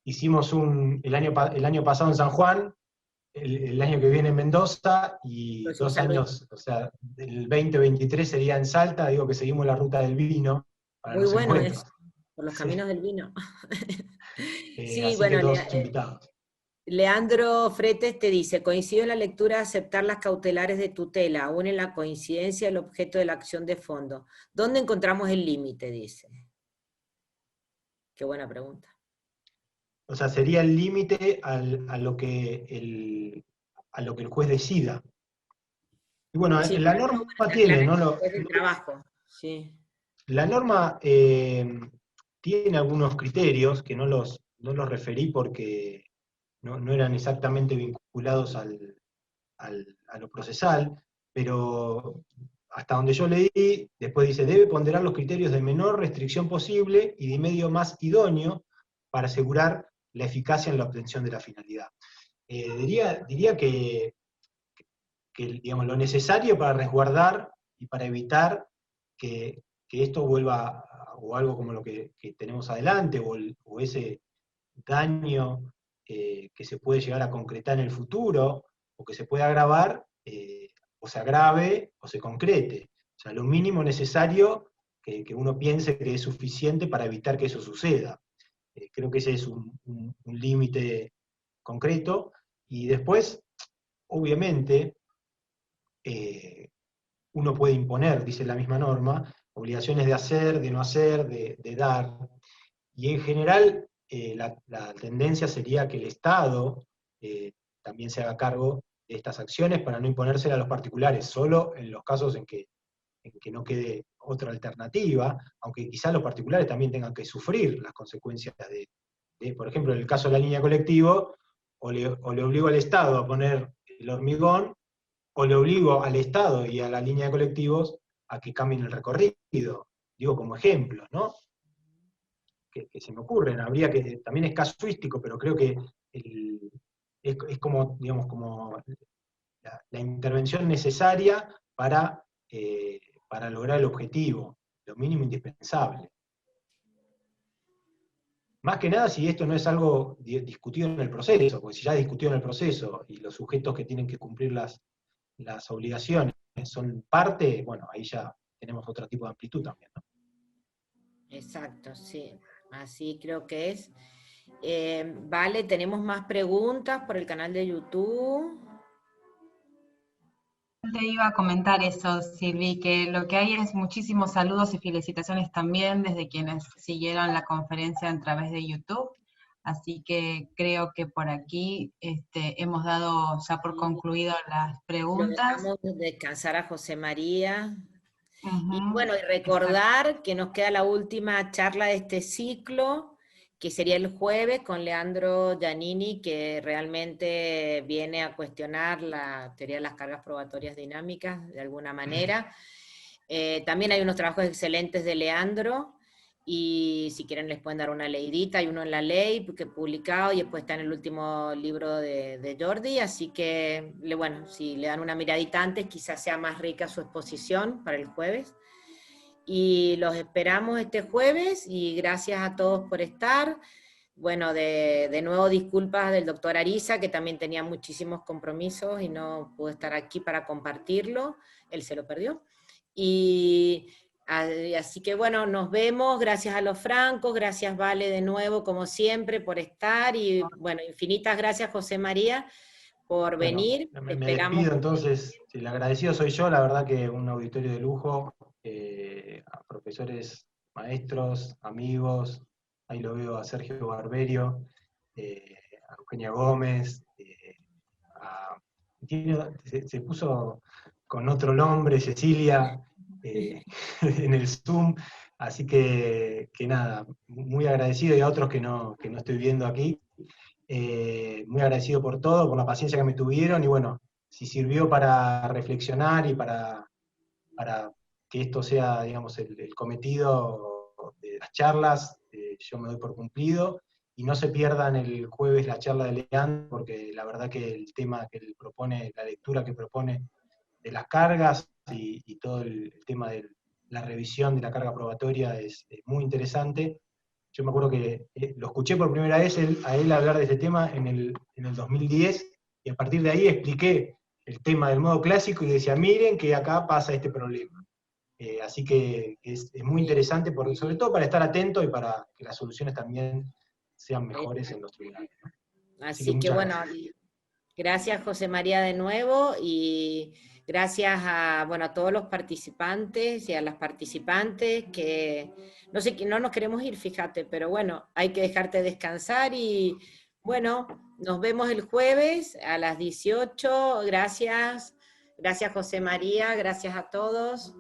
hicimos el año pasado en San Juan, el año que viene en Mendoza, y Lo 2 San Luis. años, o sea, el 2023 sería en Salta. Digo que seguimos la ruta del vino para Muy los bueno encuentros. eso, por los Sí. caminos del vino. Sí, Así que bueno, todos invitados. Leandro Fretes te dice, coincido en la lectura de aceptar las cautelares de tutela, aún en la coincidencia del objeto de la acción de fondo. ¿Dónde encontramos el límite? Dice. Qué buena pregunta. O sea, sería el límite a lo que el juez decida. Y bueno, Sí, la por eso, norma bueno, que tiene, aclaren ¿no? después del trabajo. Sí. La norma tiene algunos criterios que no los referí porque no eran exactamente vinculados a lo procesal, pero hasta donde yo leí, después dice, debe ponderar los criterios de menor restricción posible y de medio más idóneo para asegurar la eficacia en la obtención de la finalidad. Diría que digamos, lo necesario para resguardar y para evitar que esto vuelva, o algo como lo que tenemos adelante, o ese daño que se puede llegar a concretar en el futuro, o que se puede agravar, o se agrave, o se concrete. O sea, lo mínimo necesario que uno piense que es suficiente para evitar que eso suceda. Creo que ese es un límite concreto, y después, obviamente, uno puede imponer, dice la misma norma, obligaciones de hacer, de no hacer, de dar, y en general la tendencia sería que el Estado también se haga cargo de estas acciones para no imponérselas a los particulares, solo en los casos en que no quede otra alternativa, aunque quizás los particulares también tengan que sufrir las consecuencias por ejemplo, en el caso de la línea colectivo, o le obligo al Estado a poner el hormigón, o le obligo al Estado y a la línea de colectivos a que cambien el recorrido. Digo como ejemplo, ¿no? Que se me ocurren, habría que, también es casuístico, pero creo que es como, digamos, como la intervención necesaria para lograr el objetivo, lo mínimo indispensable. Más que nada si esto no es algo discutido en el proceso, porque si ya discutido en el proceso y los sujetos que tienen que cumplir las obligaciones son parte, bueno, ahí ya tenemos otro tipo de amplitud también, ¿no? Exacto, sí, así creo que es. Vale, tenemos más preguntas por el canal de YouTube. Te iba a comentar eso, Silvi, que lo que hay es muchísimos saludos y felicitaciones también desde quienes siguieron la conferencia a través de YouTube. Así que creo que por aquí hemos dado ya por concluido las Lo preguntas. dejamos descansar a José María. Y Ujú, bueno, y recordar que nos queda la última charla de este ciclo, que sería el jueves con Leandro Giannini, que realmente viene a cuestionar la teoría de las cargas probatorias dinámicas de alguna manera. También hay unos trabajos excelentes de Leandro, y si quieren les pueden dar una leidita, hay uno en la ley que he publicado y después está en el último libro de Jordi, así que, bueno, si le dan una miradita antes, quizás sea más rica su exposición para el jueves. Y los esperamos este jueves, y gracias a todos por estar. Bueno, de nuevo disculpas del doctor Ariza, que también tenía muchísimos compromisos y no pudo estar aquí para compartirlo, él se lo perdió. Y así que bueno, nos vemos, gracias a los francos, gracias Vale de nuevo como siempre por estar, y bueno, infinitas gracias José María por venir. Me Esperamos. despido entonces, sí, el agradecido soy yo, la verdad que un auditorio de lujo, a profesores, maestros, amigos, ahí lo veo a Sergio Barberio, a Eugenia Gómez, se puso con otro nombre, Cecilia, en el Zoom, así que nada, muy agradecido, y a otros que no estoy viendo aquí. Muy agradecido por todo, por la paciencia que me tuvieron, y bueno, si sirvió para reflexionar y para que esto sea, digamos, el cometido de las charlas, yo me doy por cumplido, y no se pierdan el jueves la charla de Leandro, porque la verdad que el tema que él propone, la lectura que propone de las cargas y todo el tema de la revisión de la carga probatoria es muy interesante. Yo me acuerdo que lo escuché por primera vez a él hablar de este tema en el 2010, y a partir de ahí expliqué el tema del modo clásico y decía, miren que acá pasa este problema. Así que es muy interesante, sobre todo para estar atento y para que las soluciones también sean mejores en los tribunales, ¿no? Así que Así que muchas bueno, gracias. gracias José María de nuevo, y gracias a, bueno, a todos los participantes y a las participantes, que no sé, que no nos queremos ir, fíjate, pero bueno, hay que dejarte descansar, y bueno, nos vemos el jueves a las 18. Gracias, gracias José María, gracias a todos.